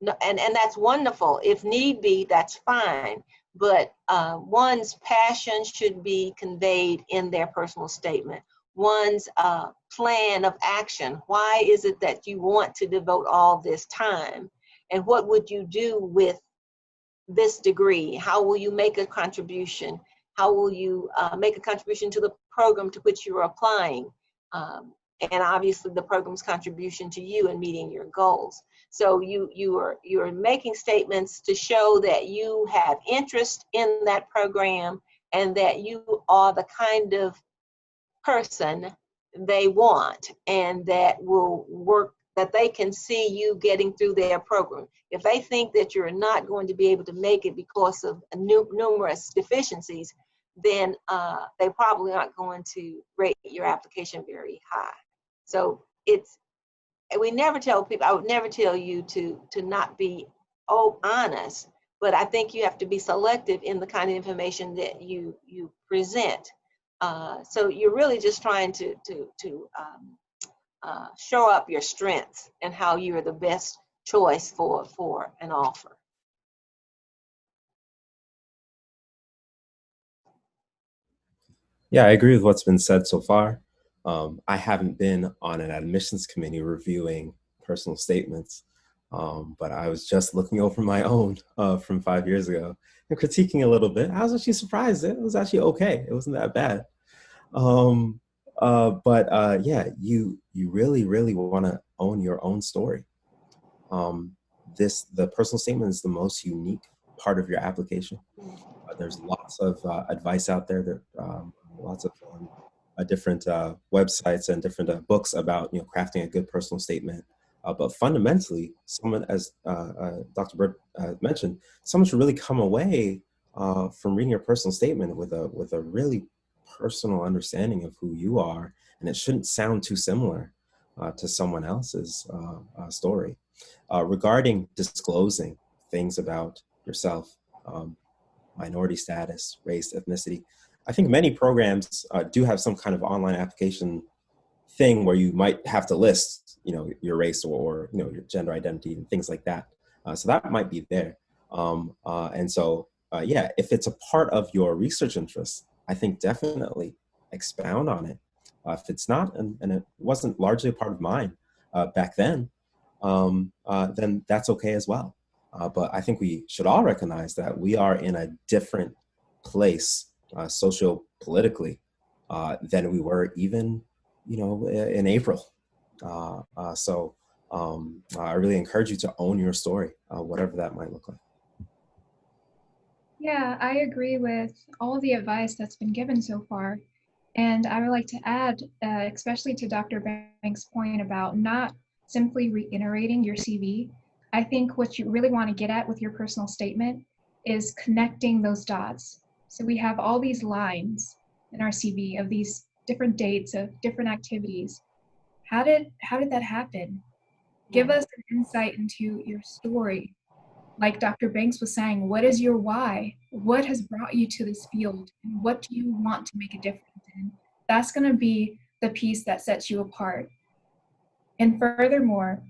No, and that's wonderful. If need be, that's fine. But one's passion should be conveyed in their personal statement. One's plan of action. Why is it that you want to devote all this time? And what would you do with this degree? How will you make a contribution? How will you make a contribution to the program to which you're applying? And obviously the program's contribution to you in meeting your goals. So you're making statements to show that you have interest in that program and that you are the kind of person they want and that will work, that they can see you getting through their program. If they think that you're not going to be able to make it because of numerous deficiencies, then they probably aren't going to rate your application very high. So we never tell people, I would never tell you to not be honest, but I think you have to be selective in the kind of information that you present. So you're really just trying to show up your strengths and how you're the best choice for an offer. Yeah, I agree with what's been said so far. I haven't been on an admissions committee reviewing personal statements, But I was just looking over my own from 5 years ago and critiquing a little bit. I was actually surprised. It was actually okay. It wasn't that bad. Yeah, you really, really want to own your own story. The personal statement is the most unique part of your application. There's lots of advice out there. There lots of different websites and different books about crafting a good personal statement. But fundamentally, someone, as Dr. Byrd mentioned, someone should really come away from reading your personal statement with a really personal understanding of who you are, and it shouldn't sound too similar to someone else's story. Regarding disclosing things about yourself, minority status, race, ethnicity, I think many programs do have some kind of online application thing where you might have to list, your race or your gender identity and things like that. So that might be there. Yeah, if it's a part of your research interests, I think definitely expound on it. If it's not, and it wasn't largely a part of mine back then that's okay as well. But I think we should all recognize that we are in a different place socio-politically than we were even, in April. I really encourage you to own your story, whatever that might look like. Yeah, I agree with all the advice that's been given so far. And I would like to add, especially to Dr. Banks' point about not simply reiterating your CV. I think what you really want to get at with your personal statement is connecting those dots. So we have all these lines in our CV of these different dates of different activities. How did that happen? Give us an insight into your story. Like Dr. Banks was saying, what is your why? What has brought you to this field? And what do you want to make a difference in? That's going to be the piece that sets you apart. And furthermore,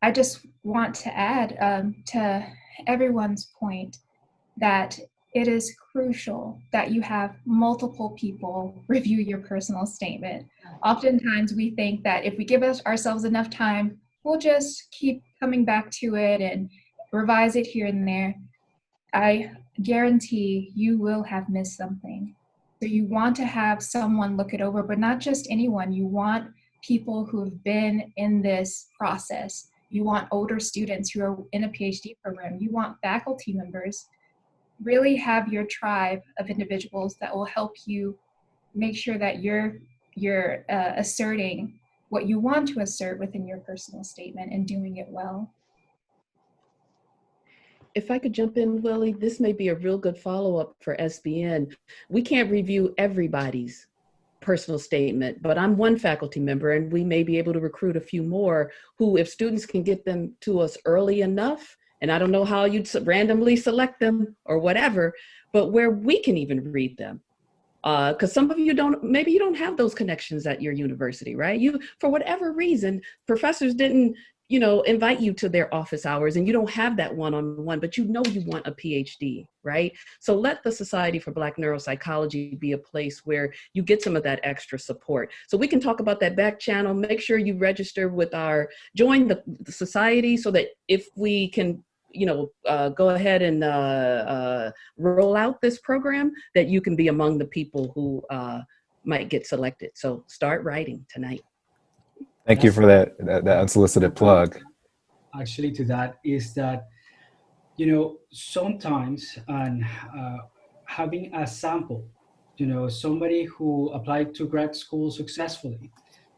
I just want to add to everyone's point that it is crucial that you have multiple people review your personal statement. Oftentimes we think that if we give ourselves enough time, we'll just keep coming back to it and revise it here and there. I guarantee you will have missed something. So you want to have someone look it over, but not just anyone. You want people who have been in this process. You want older students who are in a PhD program. You want faculty members. Really have your tribe of individuals that will help you make sure that you're asserting what you want to assert within your personal statement and doing it well. If I could jump in, Willie, this may be a real good follow-up for SBN. We can't review everybody's personal statement, but I'm one faculty member and we may be able to recruit a few more who, if students can get them to us early enough, and I don't know how you'd randomly select them or whatever, but where we can even read them. Because some of you maybe you don't have those connections at your university, right? You, for whatever reason, professors didn't, invite you to their office hours and you don't have that one-on-one, but you want a PhD, right? So let the Society for Black Neuropsychology be a place where you get some of that extra support. So we can talk about that back channel. Make sure you register with join the society so that if we can, go ahead and roll out this program, that you can be among the people who might get selected. So start writing tonight. Thank you for that unsolicited plug. Actually, to that is that, sometimes having a sample, somebody who applied to grad school successfully,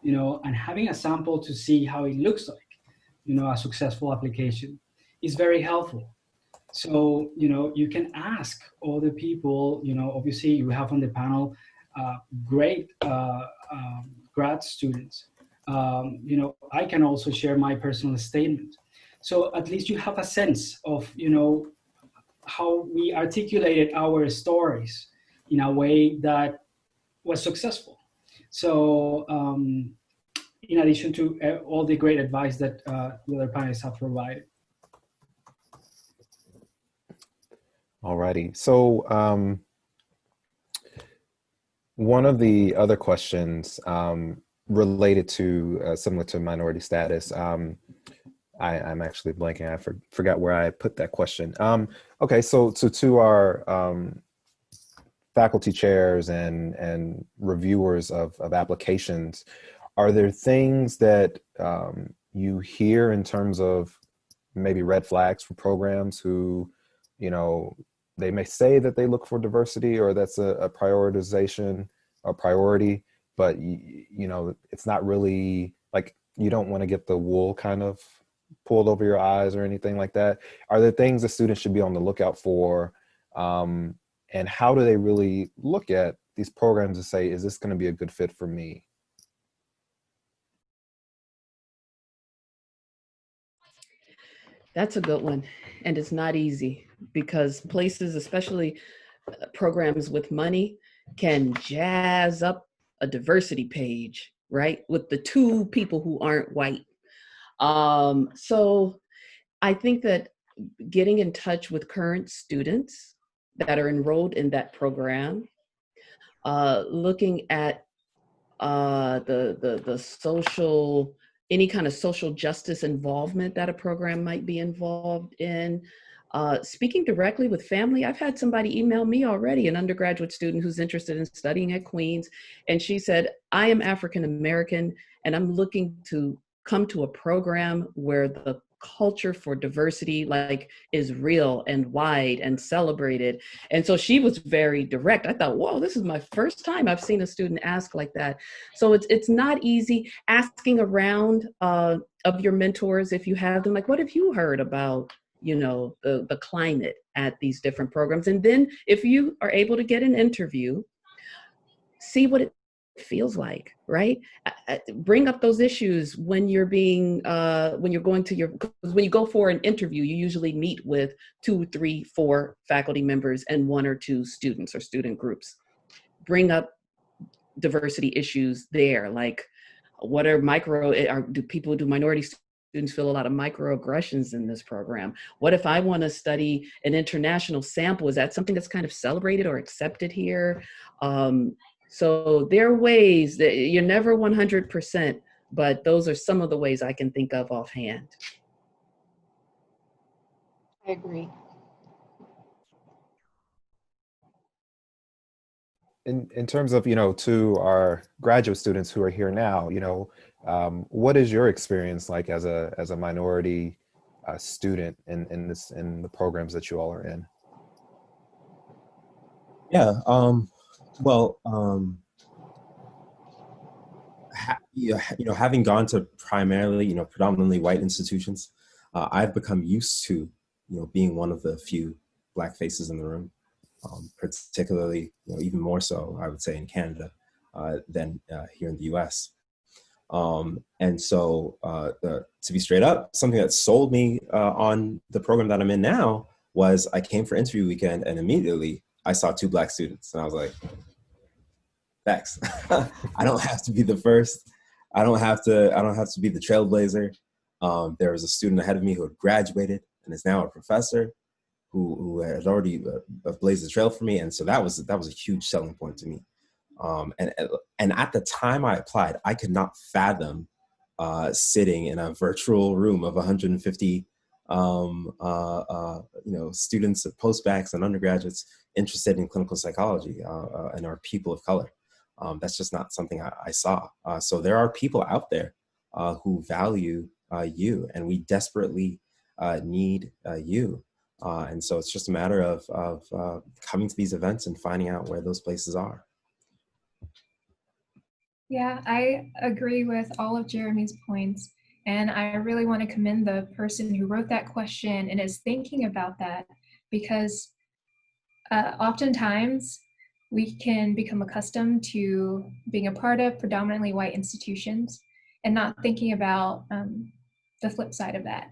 and having a sample to see how it looks like, a successful application is very helpful. So, you can ask other people, obviously you have on the panel great grad students. I can also share my personal statement. So at least you have a sense of, how we articulated our stories in a way that was successful. So in addition to all the great advice that the other panelists have provided. Alrighty. So one of the other questions related to similar to minority status, I'm actually blanking. I forgot where I put that question. Okay, so to our faculty chairs and reviewers of applications, are there things that you hear in terms of maybe red flags for programs who, you know, they may say that they look for diversity or that's a prioritization, a priority, but you know, it's not really like, you don't want to get the wool kind of pulled over your eyes or anything like that. Are there things that students should be on the lookout for? And how do they really look at these programs and say, is this going to be a good fit for me? That's a good one. And it's not easy because places, especially programs with money, can jazz up a diversity page, right? With the two people who aren't white. So I think that getting in touch with current students that are enrolled in that program, looking at the social, any kind of social justice involvement that a program might be involved in. Speaking directly with family, I've had somebody email me already, an undergraduate student who's interested in studying at Queens, and she said, I am African American and I'm looking to come to a program where the culture for diversity is real and wide and celebrated. And so she was very direct. I thought, whoa, this is my first time I've seen a student ask like that. So it's not easy. Asking around of your mentors, if you have them, like, what have you heard about, you know, the climate at these different programs? And then if you are able to get an interview, see what it feels like, right? Bring up those issues when you're being, when you're going to your, because when you go for an interview, you usually meet with 2, 3, 4 faculty members and 1 or 2 students or student groups. Bring up diversity issues there, like what are do minority students feel a lot of microaggressions in this program? What if I want to study an international sample? Is that something that's kind of celebrated or accepted here? So there are ways that you're never 100%, but those are some of the ways I can think of offhand. I agree. In terms of, you know, to our graduate students who are here now, you know, what is your experience like as a minority student in the programs that you all are in? Yeah. You know, having gone to primarily, you know, predominantly white institutions, I've become used to, you know, being one of the few Black faces in the room, particularly, you know, even more so, I would say, in Canada than here in the US. And so to be straight up, something that sold me on the program that I'm in now was I came for interview weekend and immediately I saw 2 Black students and I was like, thanks. I don't have to be the first. I don't have to be the trailblazer. There was a student ahead of me who had graduated and is now a professor who had already blazed the trail for me. And so that was a huge selling point to me. And at the time I applied, I could not fathom sitting in a virtual room of 150 you know, students, postbacks and undergraduates interested in clinical psychology and are people of color. That's just not something I saw. So there are people out there who value you, and we desperately need you. And so it's just a matter of coming to these events and finding out where those places are. Yeah, I agree with all of Jeremy's points. And I really want to commend the person who wrote that question and is thinking about that, because oftentimes we can become accustomed to being a part of predominantly white institutions and not thinking about the flip side of that.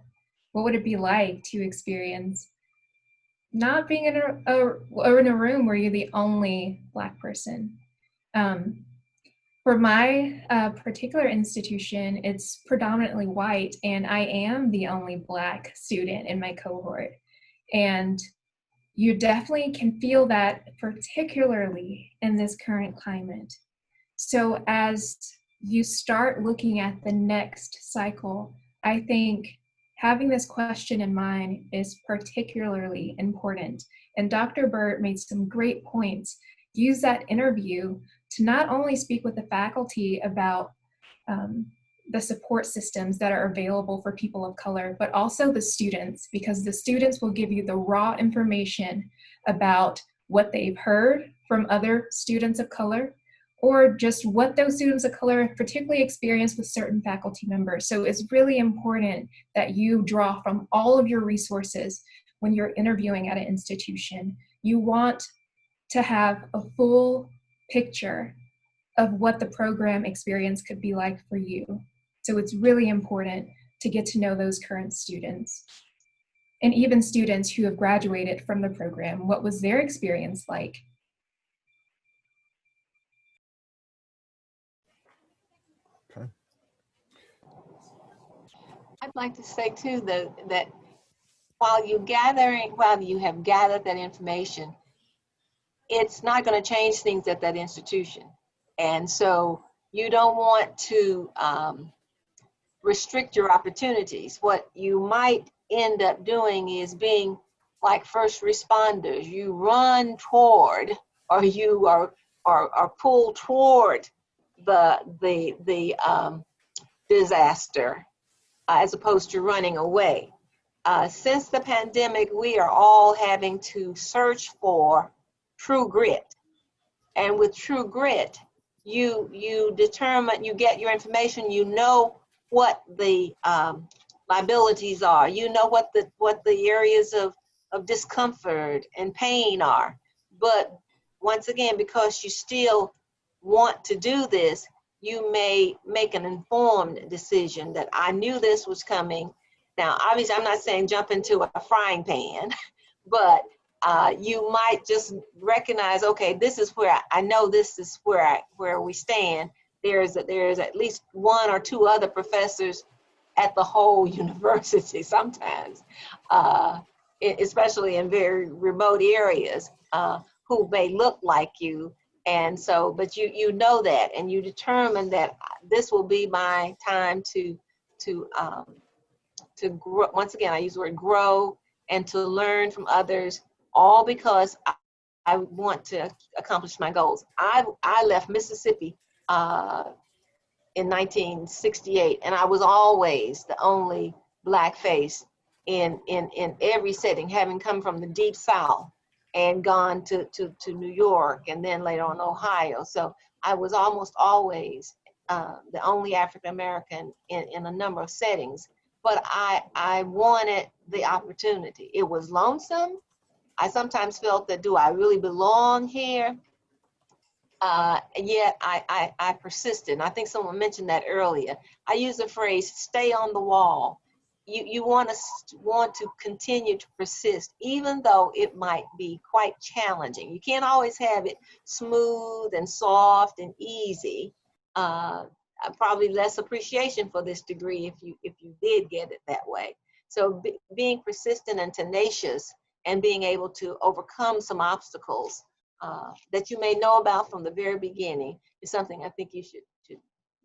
What would it be like to experience not being in a room where you're the only Black person? For my particular institution, it's predominantly white, and I am the only Black student in my cohort. And you definitely can feel that, particularly in this current climate. So as you start looking at the next cycle, I think having this question in mind is particularly important. And Dr. Byrd made some great points. Use that interview to not only speak with the faculty about the support systems that are available for people of color, but also the students, because the students will give you the raw information about what they've heard from other students of color, or just what those students of color have particularly experienced with certain faculty members. So it's really important that you draw from all of your resources when you're interviewing at an institution. You want to have a full picture of what the program experience could be like for you. So it's really important to get to know those current students. And even students who have graduated from the program, what was their experience like? Okay. I'd like to say too that while you have gathered that information, it's not going to change things at that institution. And so you don't want to restrict your opportunities. What you might end up doing is being like first responders. You run toward, or you are pulled toward the disaster as opposed to running away. Since the pandemic, we are all having to search for true grit. And with true grit, you determine, you get your information, you know what the liabilities are, you know what the areas of discomfort and pain are. But once again, because you still want to do this, you may make an informed decision that I knew this was coming. Now, obviously, I'm not saying jump into a frying pan, but you might just recognize, okay, this is where I know this is where we stand. There's at least one or two other professors at the whole university sometimes, especially in very remote areas, who may look like you. And so, but you know that, and you determine that this will be my time to grow. Once again, I use the word grow, and to learn from others, all because I want to accomplish my goals. I left Mississippi in 1968, and I was always the only Black face in every setting, having come from the Deep South and gone to New York and then later on Ohio. So I was almost always the only African American in a number of settings. But I wanted the opportunity. It was lonesome. I sometimes felt that, do I really belong here? Yet I persisted. And I think someone mentioned that earlier. I use the phrase, stay on the wall. You want to continue to persist, even though it might be quite challenging. You can't always have it smooth and soft and easy. Probably less appreciation for this degree if you did get it that way. So being persistent and tenacious and being able to overcome some obstacles that you may know about from the very beginning is something I think you should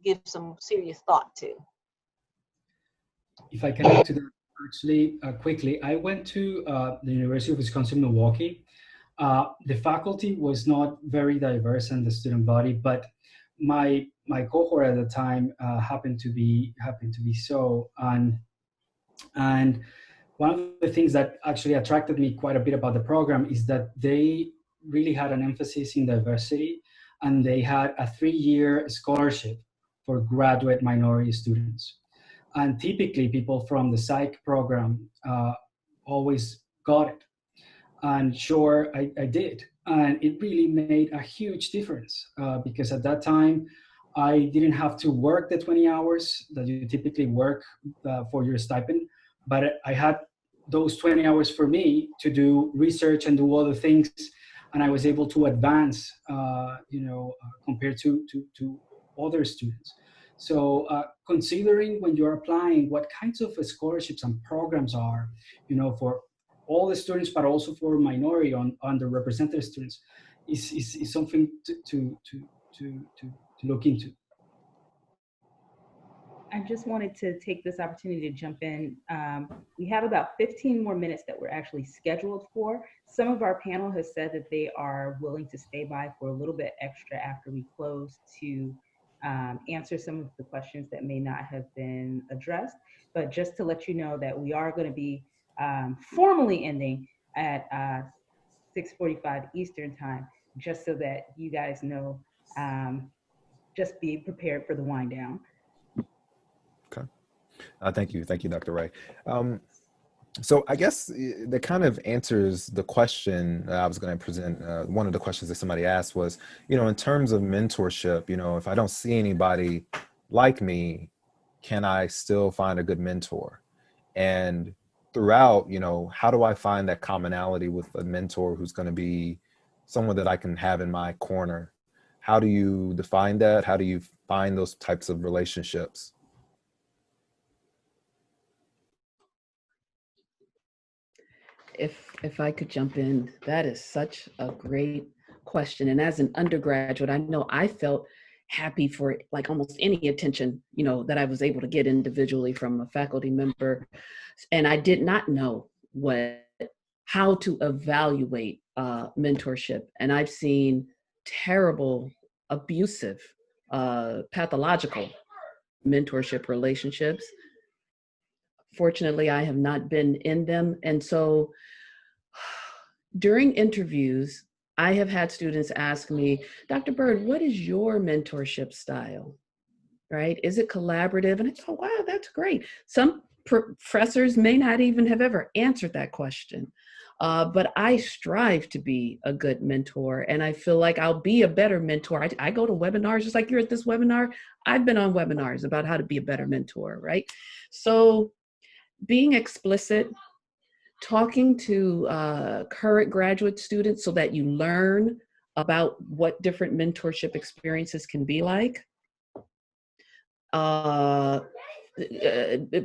give some serious thought to. If I can add to that, actually, quickly, I went to the University of Wisconsin-Milwaukee. The faculty was not very diverse in the student body, but my cohort at the time happened to be so. And one of the things that actually attracted me quite a bit about the program is that they really had an emphasis in diversity, and they had a 3-year scholarship for graduate minority students. And typically people from the Psych program always got it. And sure, I did. And it really made a huge difference because at that time, I didn't have to work the 20 hours that you typically work for your stipend, but I had those 20 hours for me to do research and do other things. And I was able to advance, compared to other students. So considering when you're applying what kinds of scholarships and programs are, for all the students, but also for minority underrepresented students, is something to look into. I just wanted to take this opportunity to jump in. We have about 15 more minutes that we're actually scheduled for. Some of our panel has said that they are willing to stay by for a little bit extra after we close to answer some of the questions that may not have been addressed. But just to let you know that we are going to be formally ending at 6:45 Eastern time, just so that you guys know, just be prepared for the wind down. Okay. Thank you, Dr. Ray. So I guess that kind of answers the question I was going to present. One of the questions that somebody asked was, in terms of mentorship, if I don't see anybody like me, can I still find a good mentor? And throughout, how do I find that commonality with a mentor who's going to be someone that I can have in my corner? How do you define that? How do you find those types of relationships? If I could jump in, that is such a great question. And as an undergraduate, I know I felt happy for like almost any attention, that I was able to get individually from a faculty member. And I did not know how to evaluate mentorship. And I've seen terrible, abusive, pathological mentorship relationships. Fortunately, I have not been in them. And so during interviews, I have had students ask me, Dr. Byrd, what is your mentorship style? Right? Is it collaborative? And I go, wow, that's great. Some professors may not even have ever answered that question. But I strive to be a good mentor, and I feel like I'll be a better mentor. I go to webinars, just like you're at this webinar. I've been on webinars about how to be a better mentor, right? So being explicit, talking to current graduate students so that you learn about what different mentorship experiences can be like.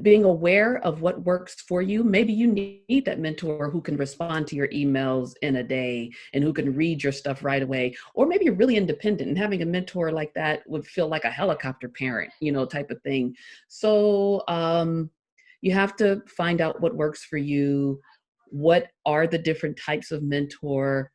Being aware of what works for you. Maybe you need that mentor who can respond to your emails in a day and who can read your stuff right away. Or maybe you're really independent, and having a mentor like that would feel like a helicopter parent, type of thing. So you have to find out what works for you. What are the different types of mentorship,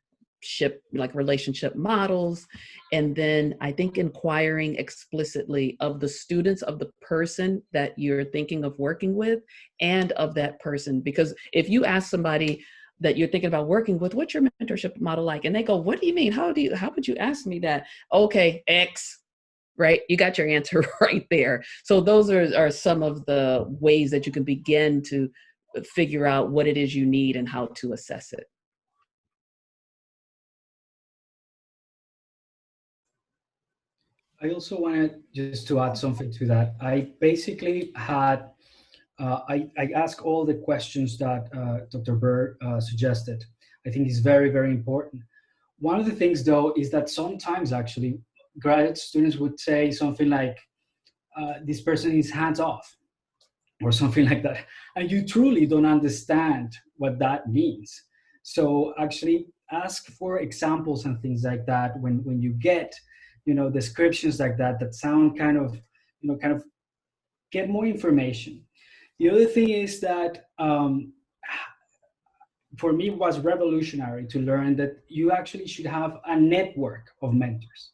like relationship models? And then I think inquiring explicitly of the students, of the person that you're thinking of working with, and of that person. Because if you ask somebody that you're thinking about working with, what's your mentorship model like? And they go, what do you mean? How would you ask me that? Okay, X. Right? You got your answer right there. So those are some of the ways that you can begin to figure out what it is you need and how to assess it. I also wanted just to add something to that. I basically had, I asked all the questions that Dr. Byrd suggested. I think is very, very important. One of the things though is that sometimes actually graduate students would say something like, this person is hands off or something like that. And you truly don't understand what that means. So actually ask for examples and things like that when you get, descriptions like that sound kind of get more information. The other thing is that for me, it was revolutionary to learn that you actually should have a network of mentors.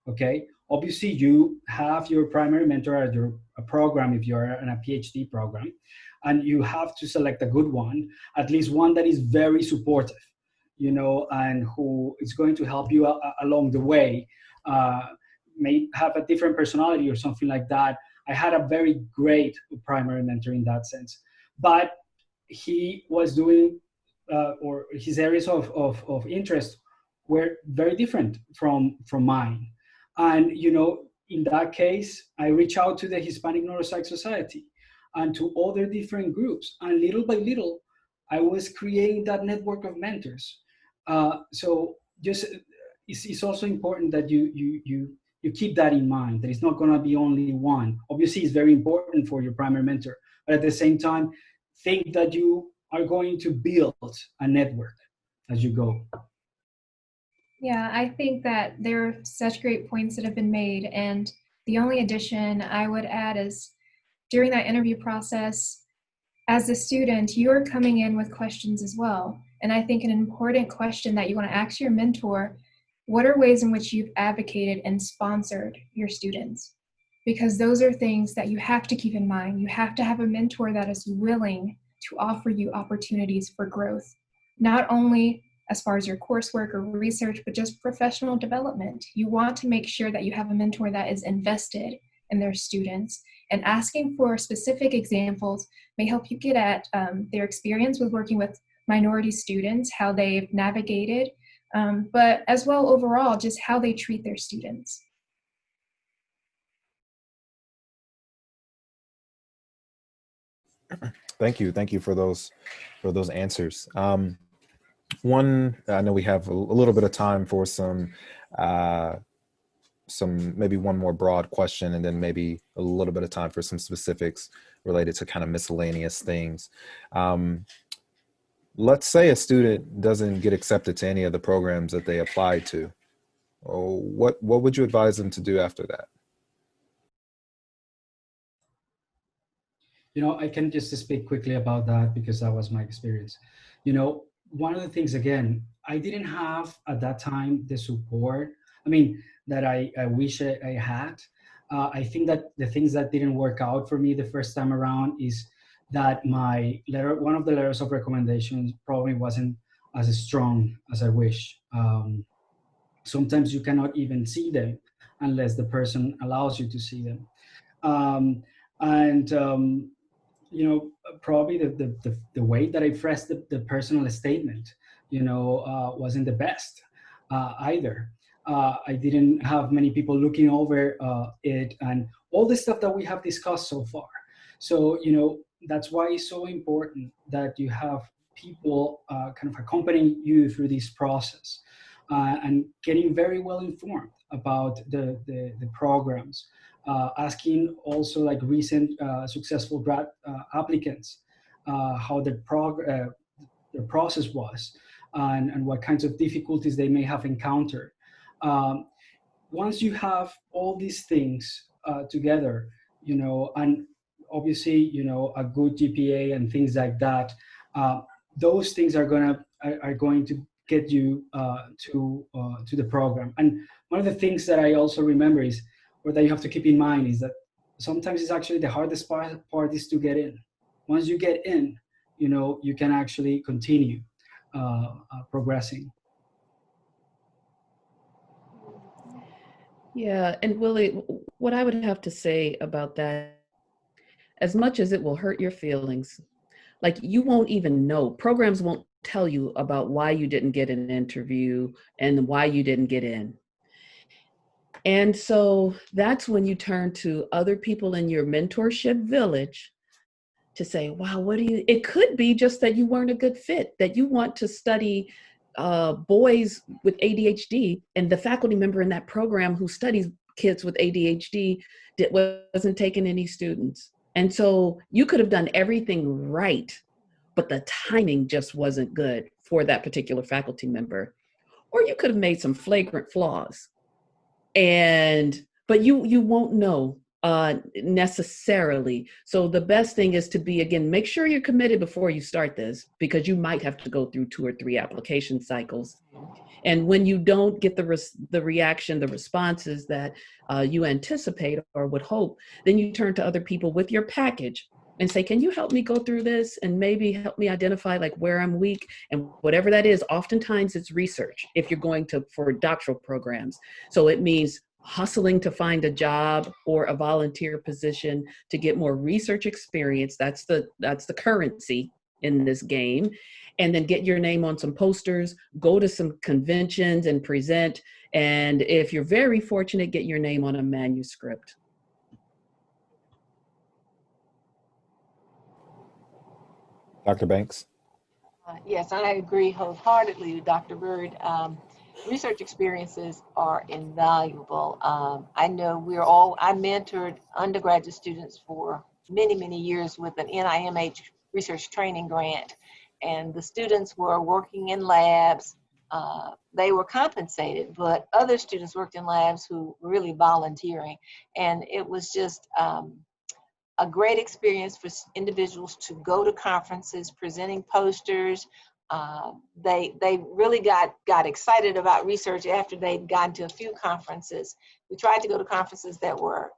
Okay, obviously you have your primary mentor at your program if you're in a PhD program, and you have to select a good one, at least one that is very supportive, and who is going to help you along the way. May have a different personality or something like that. I had a very great primary mentor in that sense, but he was doing or his areas of interest were very different from mine. And, in that case, I reached out to the Hispanic Neuropsych Society and to other different groups. And little by little, I was creating that network of mentors. So just, it's also important that you keep that in mind, that it's not going to be only one. Obviously, it's very important for your primary mentor, but at the same time, think that you are going to build a network as you go. Yeah, I think that there are such great points that have been made. And the only addition I would add is during that interview process, as a student, you're coming in with questions as well. And I think an important question that you want to ask your mentor, what are ways in which you've advocated and sponsored your students? Because those are things that you have to keep in mind. You have to have a mentor that is willing to offer you opportunities for growth, not only as far as your coursework or research, but just professional development. You want to make sure that you have a mentor that is invested in their students, and asking for specific examples may help you get at their experience with working with minority students, how they've navigated, but as well overall, just how they treat their students. Thank you for those answers. One, I know we have a little bit of time for some maybe one more broad question, and then maybe a little bit of time for some specifics related to kind of miscellaneous things. Let's say a student doesn't get accepted to any of the programs that they applied to. What would you advise them to do after that? You know, I can just speak quickly about that because that was my experience. You know, one of the things, again, I didn't have at that time the support, that I wish I had. I think that the things that didn't work out for me the first time around is that my letter, one of the letters of recommendations probably wasn't as strong as I wish. Sometimes you cannot even see them unless the person allows you to see them. You know, probably the way that I phrased the personal statement, wasn't the best either. I didn't have many people looking over it and all the stuff that we have discussed so far. So, that's why it's so important that you have people kind of accompanying you through this process and getting very well informed about the programs. Asking also like recent successful grad applicants how the process was and what kinds of difficulties they may have encountered. Once you have all these things together, and obviously, a good GPA and things like that, those things are going to get you to the program. And one of the things that I also remember is, or that you have to keep in mind, is that sometimes it's actually the hardest part is to get in. Once you get in, you can actually continue progressing. Yeah, and Willie, what I would have to say about that, as much as it will hurt your feelings, like you won't even know, programs won't tell you about why you didn't get an interview and why you didn't get in. And so that's when you turn to other people in your mentorship village to say, wow, it could be just that you weren't a good fit, that you want to study boys with ADHD, and the faculty member in that program who studies kids with ADHD wasn't taking any students. And so you could have done everything right, but the timing just wasn't good for that particular faculty member. Or you could have made some flagrant flaws. But you won't know necessarily. So the best thing is to make sure you're committed before you start this, because you might have to go through 2 or 3 application cycles. And when you don't get the reaction, the responses that you anticipate or would hope, then you turn to other people with your package and say, can you help me go through this and maybe help me identify like where I'm weak? And whatever that is, oftentimes it's research if you're going for doctoral programs. So it means hustling to find a job or a volunteer position to get more research experience. That's the currency in this game. And then get your name on some posters, go to some conventions and present. And if you're very fortunate, get your name on a manuscript. Dr. Banks? Yes, I agree wholeheartedly with Dr. Byrd. Research experiences are invaluable. I know I mentored undergraduate students for many, many years with an NIMH research training grant. And the students were working in labs. They were compensated, but other students worked in labs who were really volunteering. And it was just a great experience for individuals to go to conferences, presenting posters. They really got excited about research after they'd gotten to a few conferences. We tried to go to conferences that were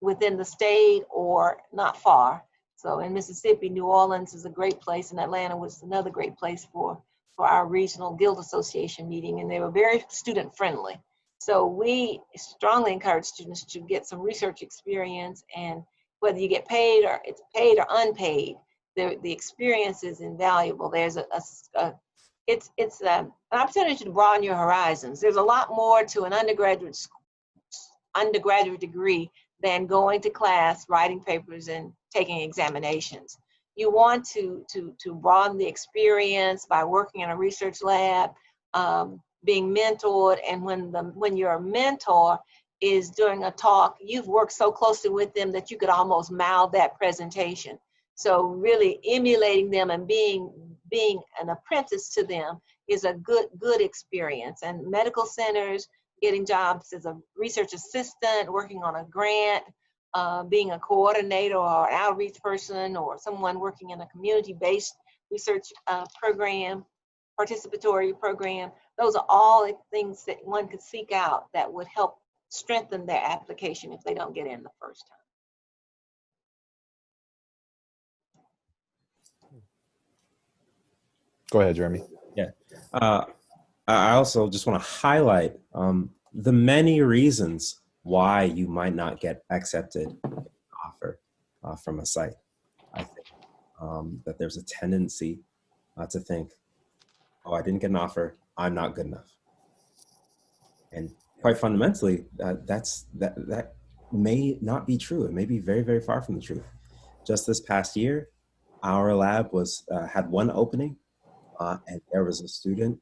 within the state or not far. So in Mississippi, New Orleans is a great place, and Atlanta was another great place for our regional guild association meeting, and they were very student friendly. So we strongly encourage students to get some research experience, and whether you get paid or it's paid or unpaid, the experience is invaluable. There's it's an opportunity to broaden your horizons. There's a lot more to an undergraduate degree than going to class, writing papers, and taking examinations. You want to broaden the experience by working in a research lab, being mentored, and when your mentor is doing a talk, you've worked so closely with them that you could almost mouth that presentation. So really emulating them and being an apprentice to them is a good experience. And medical centers, getting jobs as a research assistant, working on a grant, being a coordinator or an outreach person, or someone working in a community-based research program, participatory program. Those are all things that one could seek out that would help strengthen their application if they don't get in the first time. Go ahead, Jeremy. Yeah. I also just want to highlight the many reasons why you might not get accepted offer from a site. I think that there's a tendency to think, oh, I didn't get an offer, I'm not good enough. And quite fundamentally, that may not be true. It may be very, very far from the truth. Just this past year, our lab had one opening, and there was a student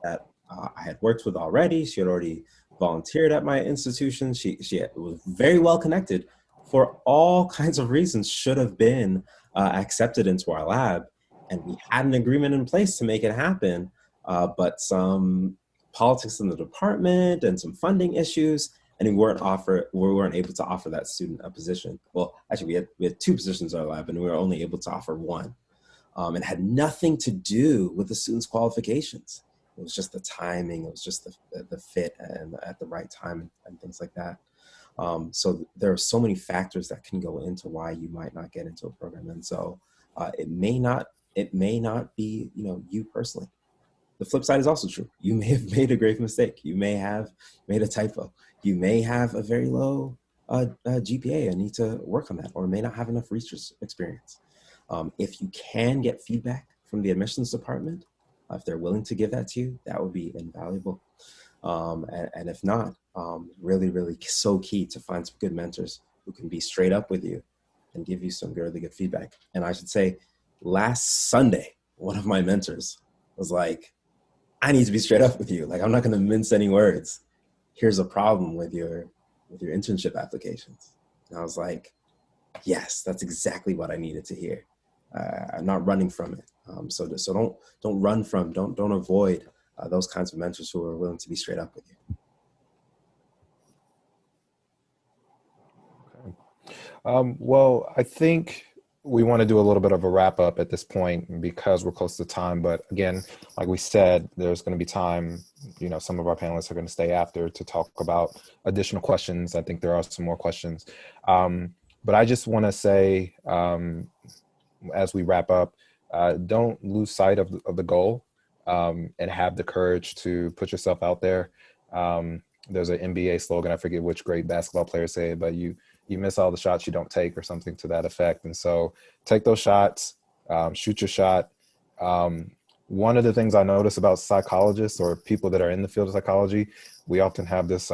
that I had worked with already. She had already volunteered at my institution. She was very well connected, for all kinds of reasons, should have been accepted into our lab. And we had an agreement in place to make it happen, but some politics in the department and some funding issues, and we weren't able to offer that student a position. Well, actually, we had two positions in our lab, and we were only able to offer one. It had nothing to do with the student's qualifications. It was just the timing. It was just the fit and at the right time and things like that. So there are so many factors that can go into why you might not get into a program. And so it may not be, you personally. The flip side is also true. You may have made a grave mistake. You may have made a typo. You may have a very low GPA and need to work on that, or may not have enough research experience. If you can get feedback from the admissions department, if they're willing to give that to you, that would be invaluable. And if not, really, really so key to find some good mentors who can be straight up with you and give you some really good feedback. And I should say, last Sunday, one of my mentors was like, I need to be straight up with you. Like, I'm not going to mince any words. Here's a problem with your internship applications. And I was like, yes, that's exactly what I needed to hear. I'm not running from it. So don't run from, don't avoid those kinds of mentors who are willing to be straight up with you. Okay. Well, I think we want to do a little bit of a wrap up at this point because we're close to time. But again, like we said, there's going to be time, some of our panelists are going to stay after to talk about additional questions. I think there are some more questions. But I just want to say, as we wrap up, don't lose sight of the goal and have the courage to put yourself out there. There's an NBA slogan, I forget which great basketball player say it, but you miss all the shots you don't take, or something to that effect. And so take those shots, shoot your shot. One of the things I notice about psychologists or people that are in the field of psychology, we often have this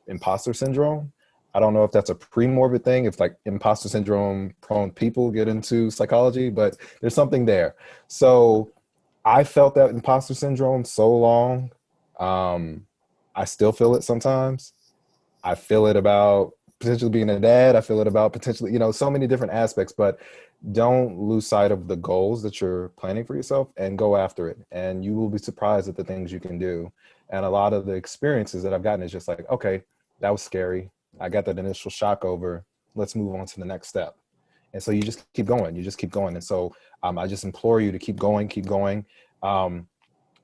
imposter syndrome. I don't know if that's a pre-morbid thing, if like imposter syndrome prone people get into psychology, but there's something there. So I felt that imposter syndrome so long. I still feel it sometimes. I feel it about potentially being a dad. I feel it about potentially, so many different aspects, but don't lose sight of the goals that you're planning for yourself and go after it. And you will be surprised at the things you can do. And a lot of the experiences that I've gotten is just like, okay, that was scary. I got that initial shock over. Let's move on to the next step. And so you just keep going, And so I just implore you to keep going,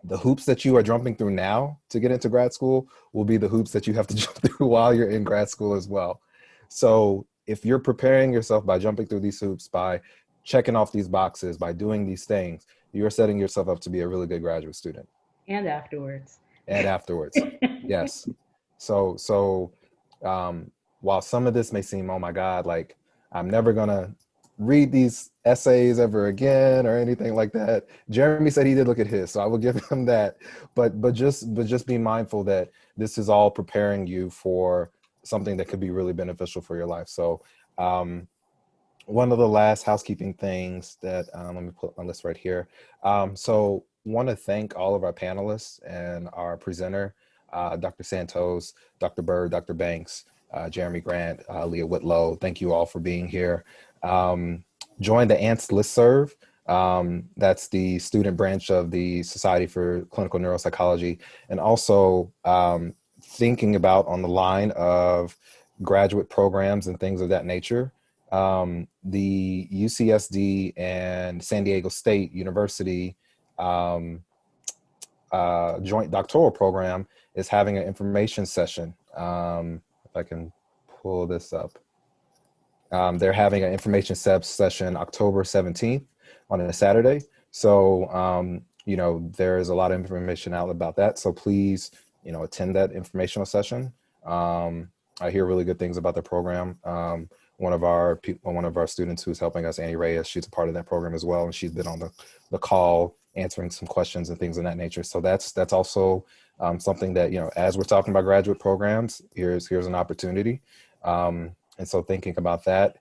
the hoops that you are jumping through now to get into grad school will be the hoops that you have to jump through while you're in grad school as well. So if you're preparing yourself by jumping through these hoops, by checking off these boxes, by doing these things, you're setting yourself up to be a really good graduate student. And afterwards. Yes. So while some of this may seem, oh my God, like I'm never gonna read these essays ever again or anything like that. Jeremy said he did look at his, so I will give him that. But just be mindful that this is all preparing you for something that could be really beneficial for your life. So one of the last housekeeping things that, let me put my list right here. So want to thank all of our panelists and our presenter, Dr. Santos, Dr. Byrd, Dr. Banks, Jeremy Grant, Leah Whitlow. Thank you all for being here. Join the ANST listserve. That's the student branch of the Society for Clinical Neuropsychology. And also thinking about on the line of graduate programs and things of that nature. The UCSD and San Diego State University joint doctoral program is having an information session. If I can pull this up. They're having an information session October 17th on a Saturday. So, you know, there's a lot of information out about that. So please, you know, attend that informational session. I hear really good things about the program. One of our students who's helping us, Annie Reyes, she's a part of that program as well. And she's been on the call answering some questions and things of that nature. So that's also something that, you know, as we're talking about graduate programs, here's an opportunity. And so thinking about that.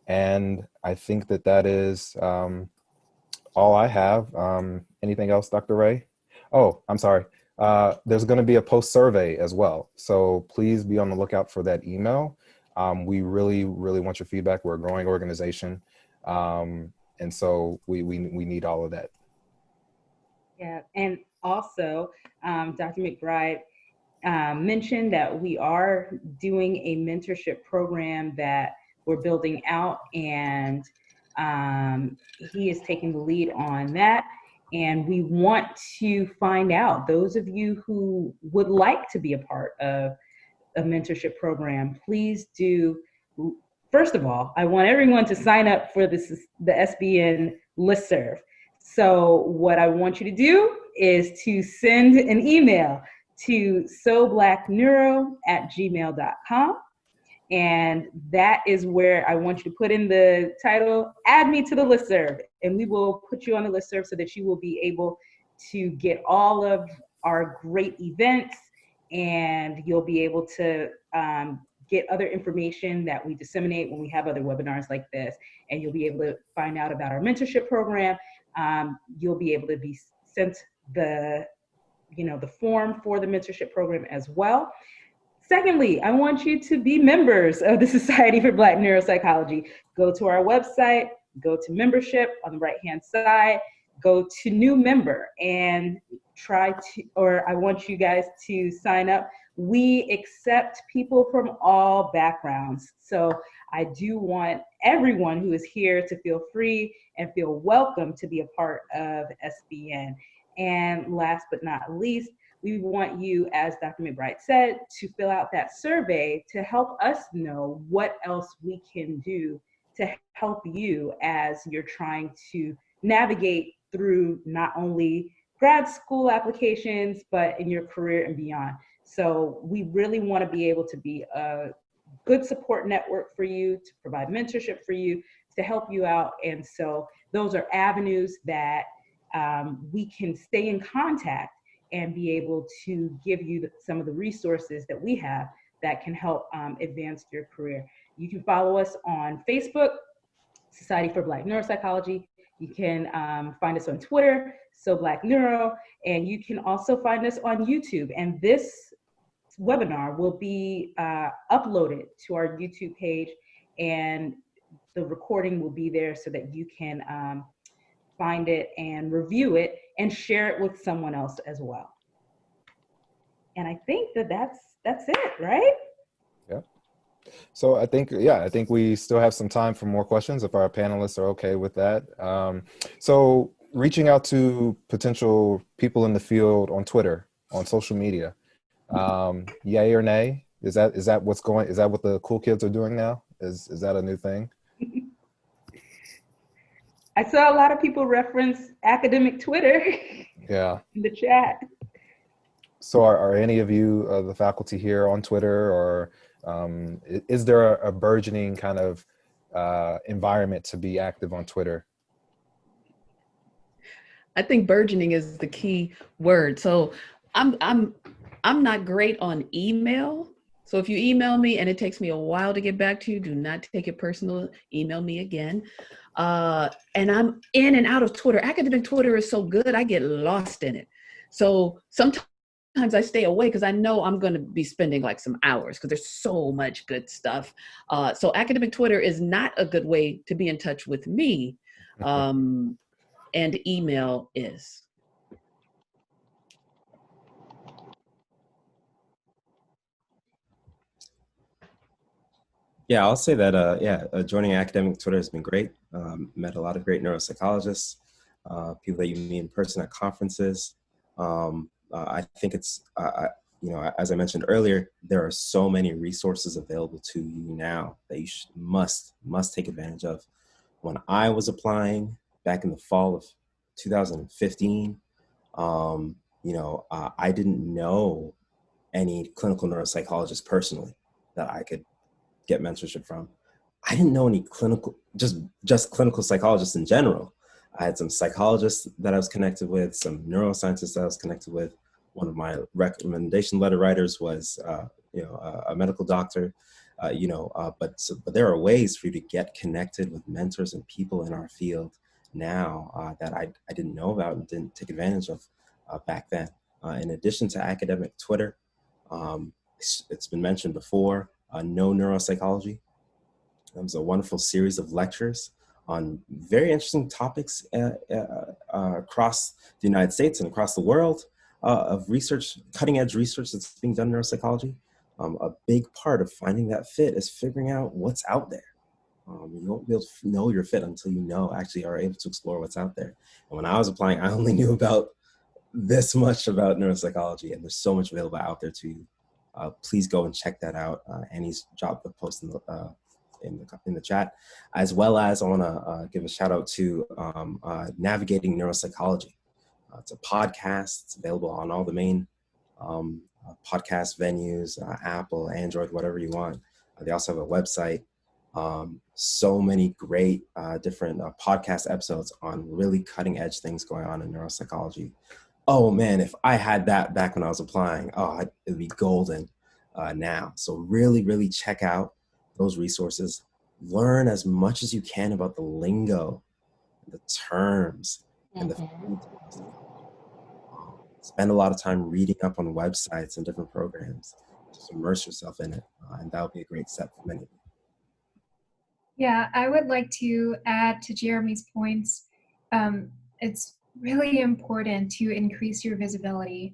And I think that is all I have. Anything else, Dr. Ray? Oh, I'm sorry. There's going to be a post survey as well. So please be on the lookout for that email. We really, really want your feedback. We're a growing organization. And so we need all of that. Yeah, and also Dr. McBride mentioned that we are doing a mentorship program that we're building out, and he is taking the lead on that. And we want to find out, those of you who would like to be a part of a mentorship program, please do. First of all, I want everyone to sign up for the SBN listserv. So what I want you to do is to send an email to SoBlackNeuro@gmail.com. And that is where I want you to put in the title, add me to the listserv, and we will put you on the listserv so that you will be able to get all of our great events, and you'll be able to get other information that we disseminate when we have other webinars like this, and you'll be able to find out about our mentorship program. You'll be able to be sent the form for the mentorship program as well. Secondly, I want you to be members of the Society for Black Neuropsychology. Go to our website, go to membership on the right-hand side, go to new member, and I want you guys to sign up. We accept people from all backgrounds. So I do want everyone who is here to feel free and feel welcome to be a part of SBN. And last but not least, we want you, as Dr. McBride said, to fill out that survey to help us know what else we can do to help you as you're trying to navigate through not only grad school applications, but in your career and beyond. So we really want to be able to be a good support network for you, to provide mentorship for you, to help you out. And so those are avenues that we can stay in contact and be able to give you some of the resources that we have that can help advance your career. You can follow us on Facebook, Society for Black Neuropsychology. You can find us on Twitter, SoBlackNeuro, and you can also find us on YouTube. And this webinar will be uploaded to our YouTube page, and the recording will be there so that you can find it and review it and share it with someone else as well. And I think that's it, right? Yep. So I think, yeah, I think we still have some time for more questions if our panelists are okay with that. So reaching out to potential people in the field on Twitter, on social media, yay or nay? Is that what's going? Is that what the cool kids are doing now? Is that a new thing? I saw a lot of people reference academic Twitter Yeah. in the chat. So are any of you, the faculty here, on Twitter, or is there a burgeoning kind of environment to be active on Twitter? I think burgeoning is the key word. So I'm not great on email. So if you email me and it takes me a while to get back to you, do not take it personal. Email me again. And I'm in and out of Twitter. Academic Twitter is so good, I get lost in it. So sometimes I stay away because I know I'm going to be spending like some hours because there's so much good stuff. So academic Twitter is not a good way to be in touch with me. And email is. Yeah, I'll say that, joining academic Twitter has been great. Met a lot of great neuropsychologists, people that you meet in person at conferences. I think it's, as I mentioned earlier, there are so many resources available to you now that you must take advantage of. When I was applying back in the fall of 2015, I didn't know any clinical neuropsychologists personally that I could get mentorship from. I didn't know any just clinical psychologists in general. I had some psychologists that I was connected with, some neuroscientists that I was connected with. One of my recommendation letter writers was, a medical doctor. But there are ways for you to get connected with mentors and people in our field now that I didn't know about and didn't take advantage of back then. In addition to academic Twitter, it's been mentioned before, Know Neuropsychology. It was a wonderful series of lectures on very interesting topics across the United States and across the world of research, cutting edge research that's being done in neuropsychology. A big part of finding that fit is figuring out what's out there. You won't be able to know your fit until you actually are able to explore what's out there. And when I was applying, I only knew about this much about neuropsychology, and there's so much available out there to you. Please go and check that out. Annie's dropped the post in the chat, as well as I want to give a shout out to Navigating Neuropsychology. It's a podcast. It's available on all the main podcast venues, Apple, Android, whatever you want. They also have a website. So many great different podcast episodes on really cutting edge things going on in neuropsychology. Oh man, if I had that back when I was applying, it'd be golden now. So really, really check out those resources. Learn as much as you can about the lingo, the terms, and the spend a lot of time reading up on websites and different programs. Just immerse yourself in it, and that would be a great step for many. Yeah, I would like to add to Jeremy's points. It's really important to increase your visibility.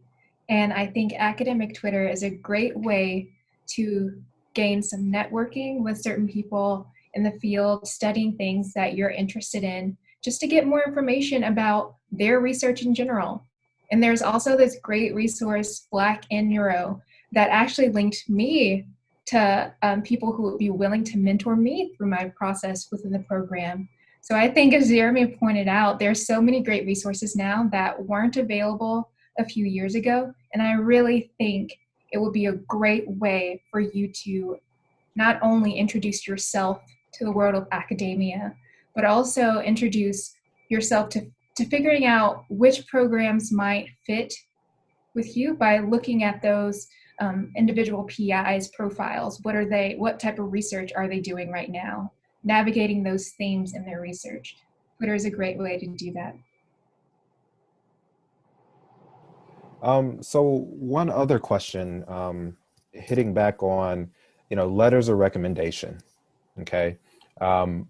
And I think academic Twitter is a great way to gain some networking with certain people in the field, studying things that you're interested in, just to get more information about their research in general. And there's also this great resource, Black in Neuro, that actually linked me to people who would be willing to mentor me through my process within the program. So I think, as Jeremy pointed out, there's so many great resources now that weren't available a few years ago. And I really think it would be a great way for you to not only introduce yourself to the world of academia, but also introduce yourself to figuring out which programs might fit with you by looking at those individual PIs profiles. What type of research are they doing right now? Navigating those themes in their research. Twitter is a great way to do that. So one other question, hitting back on, letters of recommendation. Okay. How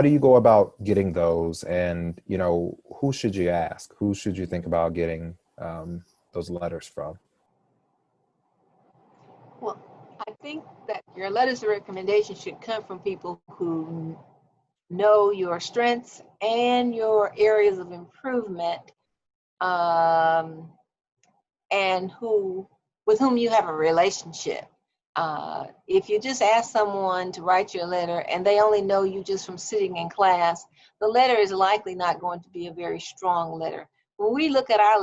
do you go about getting those, and, who should you ask? Who should you think about getting those letters from? Well, I think that your letters of recommendation should come from people who know your strengths and your areas of improvement, and with whom you have a relationship. If you just ask someone to write you a letter and they only know you just from sitting in class, the letter is likely not going to be a very strong letter. When we look at our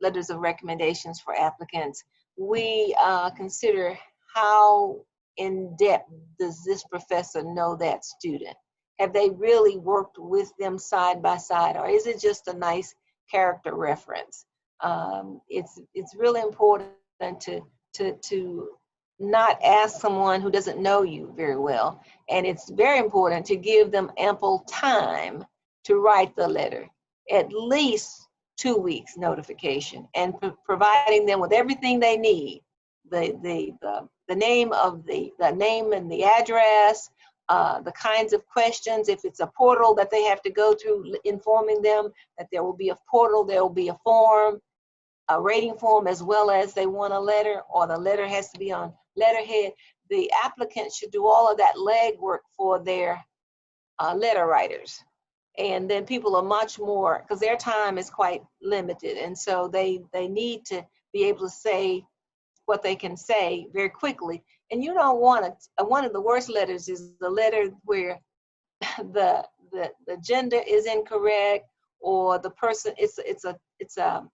letters of recommendations for applicants, we consider how in depth does this professor know that student? Have they really worked with them side by side, or is it just a nice character reference? It's really important to not ask someone who doesn't know you very well. And it's very important to give them ample time to write the letter, at least 2 weeks notification, and providing them with everything they need. The name and the address, the kinds of questions. If it's a portal that they have to go through, informing them that there will be a portal, there will be a form, a rating form, as well as they want a letter, or the letter has to be on letterhead. The applicant should do all of that legwork for their letter writers. And then people are much more, because their time is quite limited. And so they need to be able to say what they can say very quickly. And you don't want to, one of the worst letters is the letter where the gender is incorrect, or the person, it's a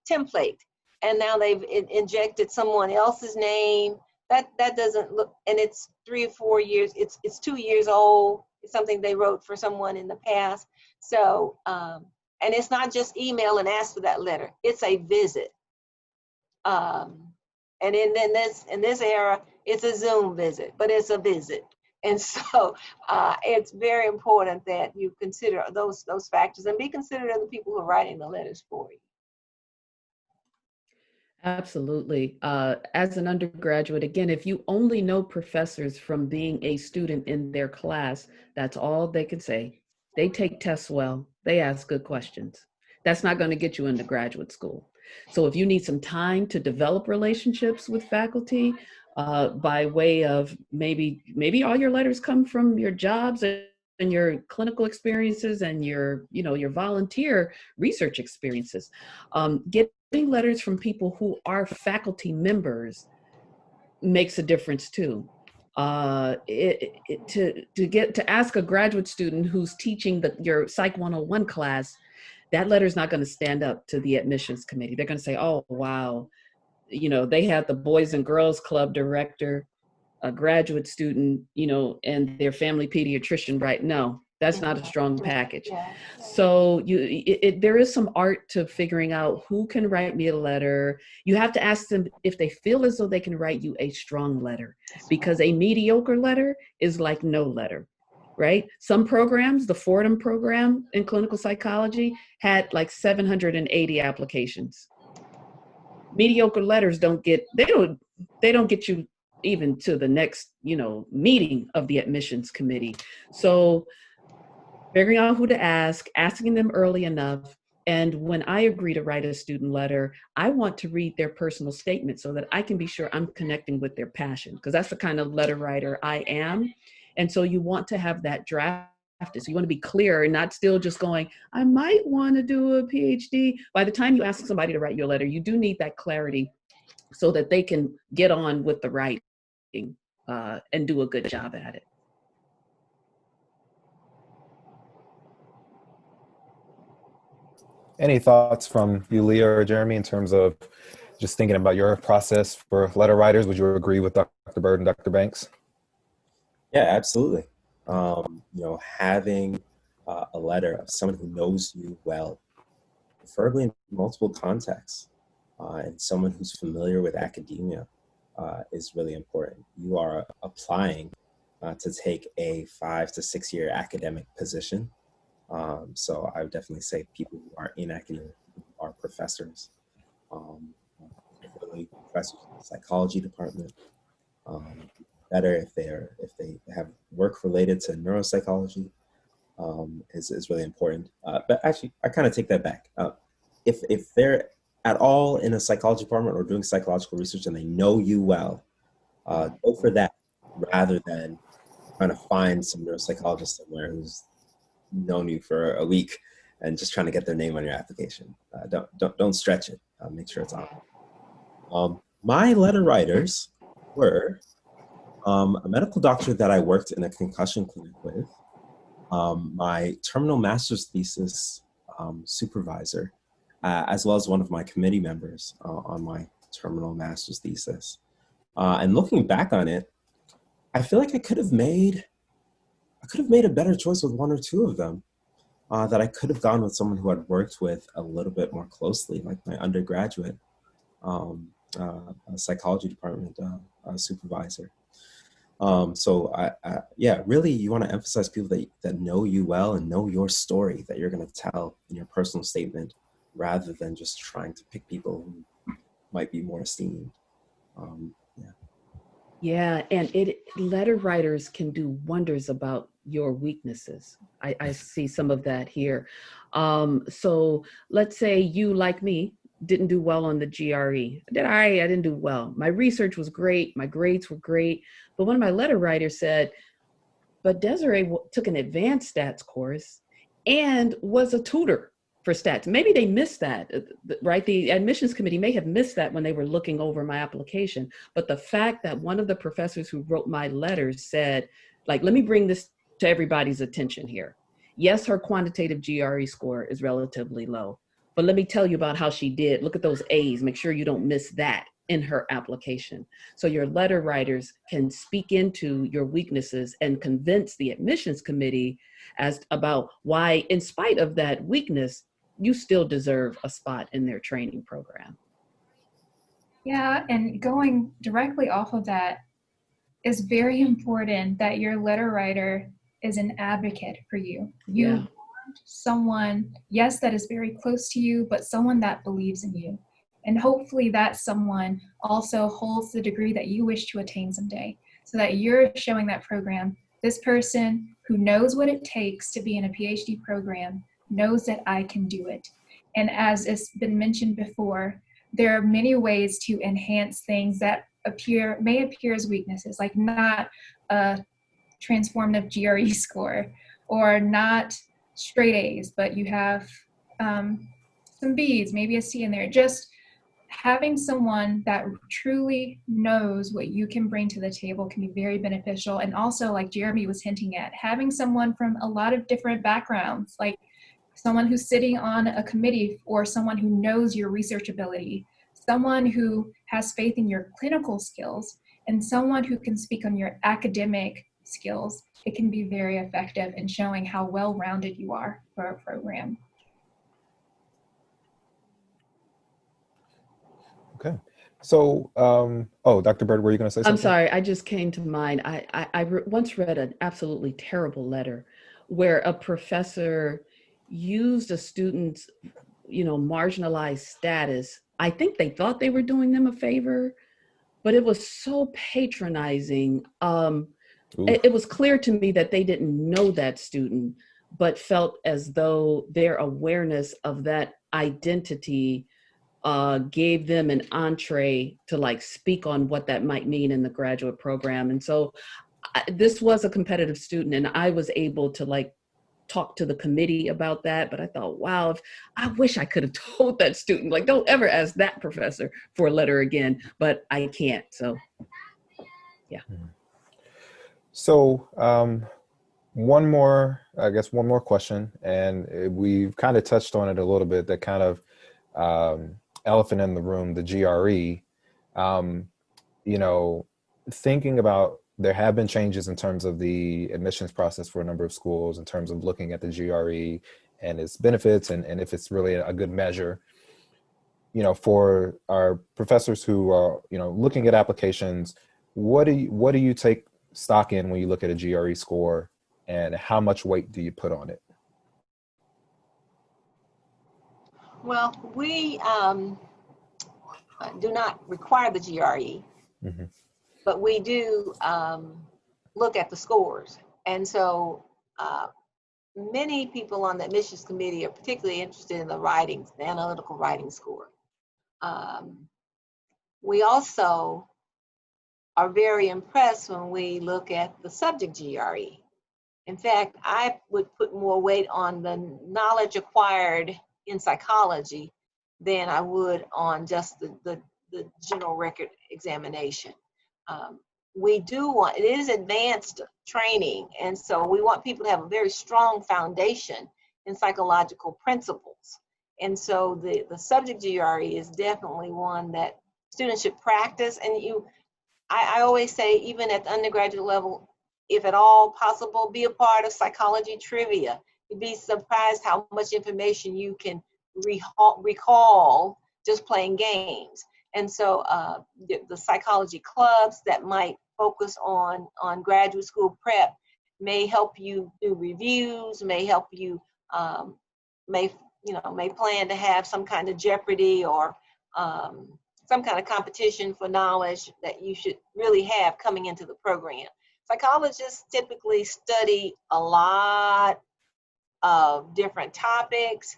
template, and now they've injected someone else's name. That doesn't look, and it's 3 or 4 years, it's 2 years old. It's something they wrote for someone in the past. So and it's not just email and ask for that letter, it's a visit. And in this era, it's a Zoom visit, but it's a visit. And so it's very important that you consider those factors and be considerate of the people who are writing the letters for you. Absolutely. As an undergraduate, again, if you only know professors from being a student in their class, that's all they can say. They take tests well, they ask good questions. That's not going to get you into graduate school. So if you need some time to develop relationships with faculty, by way of maybe all your letters come from your jobs and your clinical experiences and your volunteer research experiences. Getting letters from people who are faculty members makes a difference too. To ask a graduate student who's teaching your Psych 101 class, that letter is not going to stand up to the admissions committee. They're going to say, oh, wow, they had the Boys and Girls Club director, a graduate student, and their family pediatrician, right? No, that's not a strong package. So there is some art to figuring out who can write me a letter. You have to ask them if they feel as though they can write you a strong letter, because a mediocre letter is like no letter, right? Some programs, the Fordham program in clinical psychology, had like 780 applications. Mediocre letters don't get you even to the next, meeting of the admissions committee. So figuring out who to ask, asking them early enough. And when I agree to write a student letter, I want to read their personal statement so that I can be sure I'm connecting with their passion, because that's the kind of letter writer I am. And so you want to have that drafted. So you want to be clear and not still just going, I might want to do a PhD. By the time you ask somebody to write your letter, you do need that clarity so that they can get on with the writing and do a good job at it. Any thoughts from you, Leah or Jeremy, in terms of just thinking about your process for letter writers? Would you agree with Dr. Byrd and Dr. Banks? Yeah, absolutely. Having a letter of someone who knows you well, preferably in multiple contexts, and someone who's familiar with academia is really important. You are applying to take a 5 to 6 year academic position. So I would definitely say people who are in academia, who are professors, particularly professors in the psychology department. Better if they have work related to neuropsychology, is really important. But actually, I kind of take that back. If they're at all in a psychology department or doing psychological research and they know you well, Go for that rather than trying to find some neuropsychologist somewhere who's known you for a week and just trying to get their name on your application. Don't stretch it. Make sure it's on. My letter writers were a medical doctor that I worked in a concussion clinic with, my terminal master's thesis supervisor, as well as one of my committee members on my terminal master's thesis. And looking back on it, I feel like I could have made a better choice with one or two of them. That I could have gone with someone who I'd worked with a little bit more closely, like my undergraduate psychology department supervisor. So yeah, really, you want to emphasize people that know you well and know your story that you're going to tell in your personal statement, rather than just trying to pick people who might be more esteemed. Yeah, and letter writers can do wonders about your weaknesses. I see some of that here. So let's say you, like me, didn't do well on the GRE. I didn't do well. My research was great. My grades were great. But one of my letter writers said, but Desiree took an advanced stats course and was a tutor for stats. Maybe they missed that, right? The admissions committee may have missed that when they were looking over my application. But the fact that one of the professors who wrote my letters said, like, let me bring this to everybody's attention here. Yes, her quantitative GRE score is relatively low, but let me tell you about how she did. Look at those A's. Make sure you don't miss that in her application. So your letter writers can speak into your weaknesses and convince the admissions committee about why, in spite of that weakness, you still deserve a spot in their training program. Yeah, and going directly off of that, is very important that your letter writer is an advocate for you. You want someone, yes, that is very close to you, but someone that believes in you. And hopefully that someone also holds the degree that you wish to attain someday, so that you're showing that program, this person who knows what it takes to be in a PhD program knows that I can do it. And as it's been mentioned before, there are many ways to enhance things that may appear as weaknesses, like not a transformative GRE score or not straight A's, but you have some B's, maybe a C in there. Just having someone that truly knows what you can bring to the table can be very beneficial. And also, like Jeremy was hinting at, having someone from a lot of different backgrounds, like someone who's sitting on a committee or someone who knows your research ability, someone who has faith in your clinical skills, and someone who can speak on your academic skills, it can be very effective in showing how well-rounded you are for a program. Okay. So, Dr. Byrd, were you going to say something? I'm sorry, I just came to mind. I once read an absolutely terrible letter where a professor used a student's, marginalized status. I think they thought they were doing them a favor, but it was so patronizing. It was clear to me that they didn't know that student, but felt as though their awareness of that identity gave them an entree to speak on what that might mean in the graduate program. And so this was a competitive student, and I was able to talk to the committee about that. But I thought, wow, I wish I could have told that student, don't ever ask that professor for a letter again, but I can't. So, yeah. So one more question, and we've kind of touched on it a little bit, that kind of elephant in the room, the GRE. Thinking about, there have been changes in terms of the admissions process for a number of schools in terms of looking at the GRE and its benefits and if it's really a good measure. For our professors who are, looking at applications, what do you take stock in when you look at a GRE score, and how much weight do you put on it? Well, we do not require the GRE, but we do look at the scores. And so many people on the admissions committee are particularly interested in the analytical writing score. We also are very impressed when we look at the subject GRE. In fact, I would put more weight on the knowledge acquired in psychology than I would on just the general record examination. We do want, it is advanced training, and so we want people to have a very strong foundation in psychological principles. And so the subject GRE is definitely one that students should practice. And I always say, even at the undergraduate level, if at all possible, be a part of psychology trivia. You'd be surprised how much information you can recall just playing games. And so the psychology clubs that might focus on graduate school prep may help you do reviews, may help you, may plan to have some kind of Jeopardy or some kind of competition for knowledge that you should really have coming into the program. Psychologists typically study a lot of different topics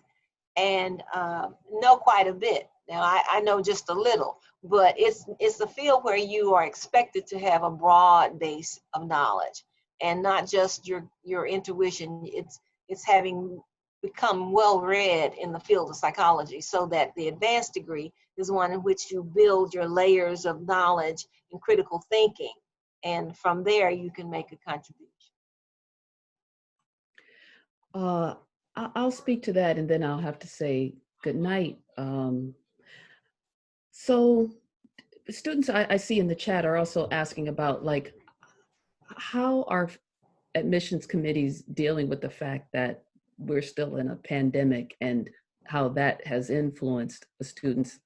and know quite a bit. Now, I know just a little, but it's a field where you are expected to have a broad base of knowledge and not just your intuition. It's having become well-read in the field of psychology, so that the advanced degree is one in which you build your layers of knowledge and critical thinking. And from there, you can make a contribution. I'll speak to that, and then I'll have to say good night. So students I see in the chat are also asking about, like, how are admissions committees dealing with the fact that we're still in a pandemic and how that has influenced the students,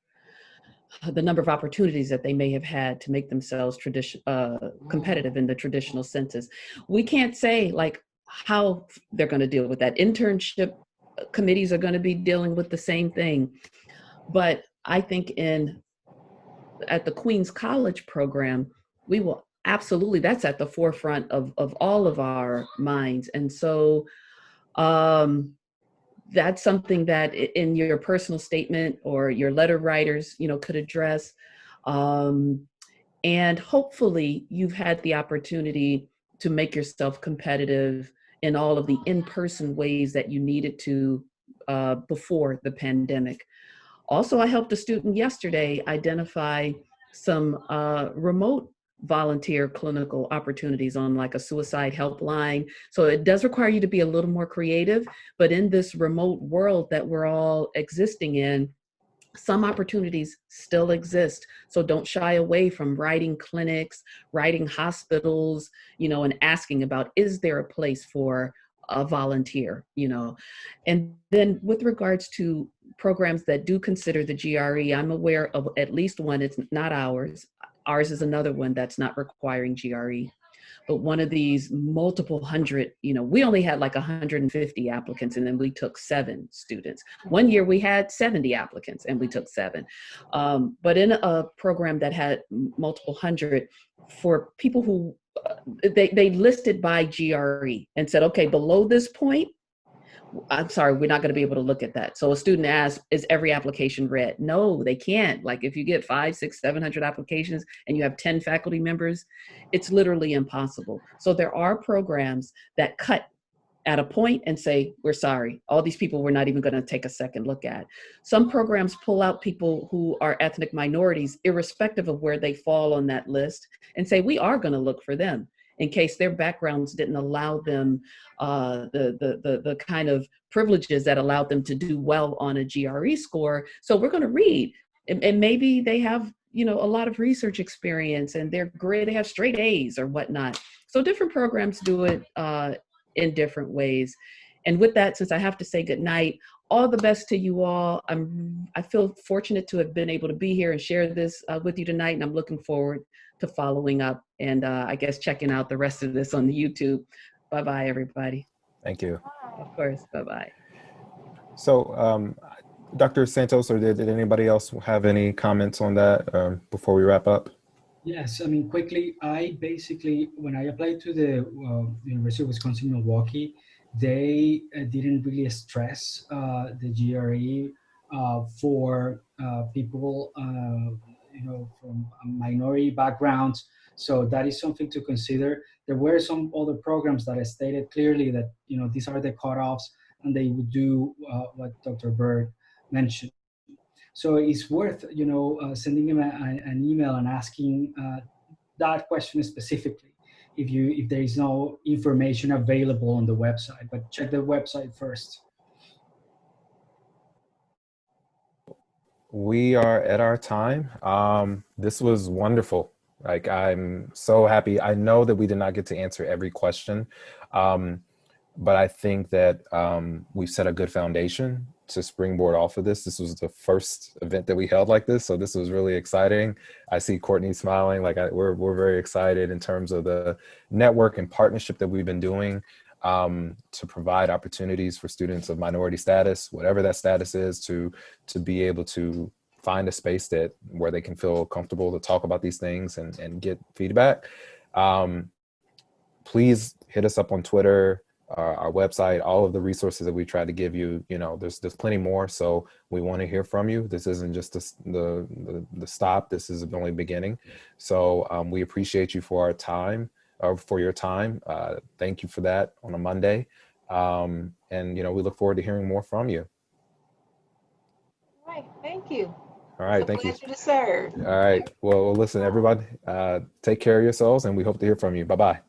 the number of opportunities that they may have had to make themselves competitive in the traditional senses. We can't say like how they're going to deal with that. Internship committees are going to be dealing with the same thing. But I think at the Queens College program, we will absolutely, that's at the forefront of all of our minds. And so that's something that in your personal statement or your letter writers, could address. And hopefully you've had the opportunity to make yourself competitive in all of the in-person ways that you needed to before the pandemic. Also, I helped a student yesterday identify some remote volunteer clinical opportunities on like a suicide helpline. So it does require you to be a little more creative, but in this remote world that we're all existing in, some opportunities still exist. So don't shy away from writing clinics, writing hospitals, and asking about, is there a place for a volunteer, And then with regards to programs that do consider the GRE, I'm aware of at least one. It's not ours. Ours is another one that's not requiring GRE. But one of these multiple hundred, we only had like 150 applicants, and then we took 7 students. One year we had 70 applicants and we took 7. But in a program that had multiple hundred, for people who, they listed by GRE and said, okay, below this point, I'm sorry, we're not going to be able to look at that. So a student asked, is every application read? No, they can't. Like if you get 500, 600, 700 applications and you have 10 faculty members, it's literally impossible. So there are programs that cut at a point and say, we're sorry, all these people we're not even going to take a second look at. Some programs pull out people who are ethnic minorities, irrespective of where they fall on that list, and say, we are going to look for them in case their backgrounds didn't allow them the kind of privileges that allowed them to do well on a GRE score. So we're going to read, and maybe they have a lot of research experience and they're great, they have straight A's or whatnot. So different programs do it in different ways. And with that, since I have to say goodnight, all the best to you all. I feel fortunate to have been able to be here and share this with you tonight, and I'm looking forward to following up and I guess checking out the rest of this on the YouTube. Bye-bye, everybody. Thank you. Of course, bye-bye. So, Dr. Santos, or did anybody else have any comments on that before we wrap up? Yes, quickly, I basically, when I applied to the University of Wisconsin-Milwaukee, they didn't really stress the GRE for people, from minority backgrounds. So that is something to consider. There were some other programs that I stated clearly that, these are the cutoffs, and they would do what Dr. Byrd mentioned. So it's worth, sending him an email and asking that question specifically if there is no information available on the website, but check the website first. We are at our time. This was wonderful. Like, I'm so happy. I know that we did not get to answer every question, but I think that we've set a good foundation to springboard off of this. This was the first event that we held like this, so this was really exciting. I see Courtney smiling. Like, we're very excited in terms of the network and partnership that we've been doing to provide opportunities for students of minority status, whatever that status is, to be able to find a space where they can feel comfortable to talk about these things and get feedback. Please hit us up on Twitter, our website, all of the resources that we try to give you. There's plenty more, so we want to hear from you. This isn't just the stop. This is only beginning. So we appreciate you for your time. Thank you for that on a Monday. And we look forward to hearing more from you. All right, thank you. All right, it's a thank you. pleasure to serve. All right. Well, listen, everybody, take care of yourselves, and we hope to hear from you. Bye-bye.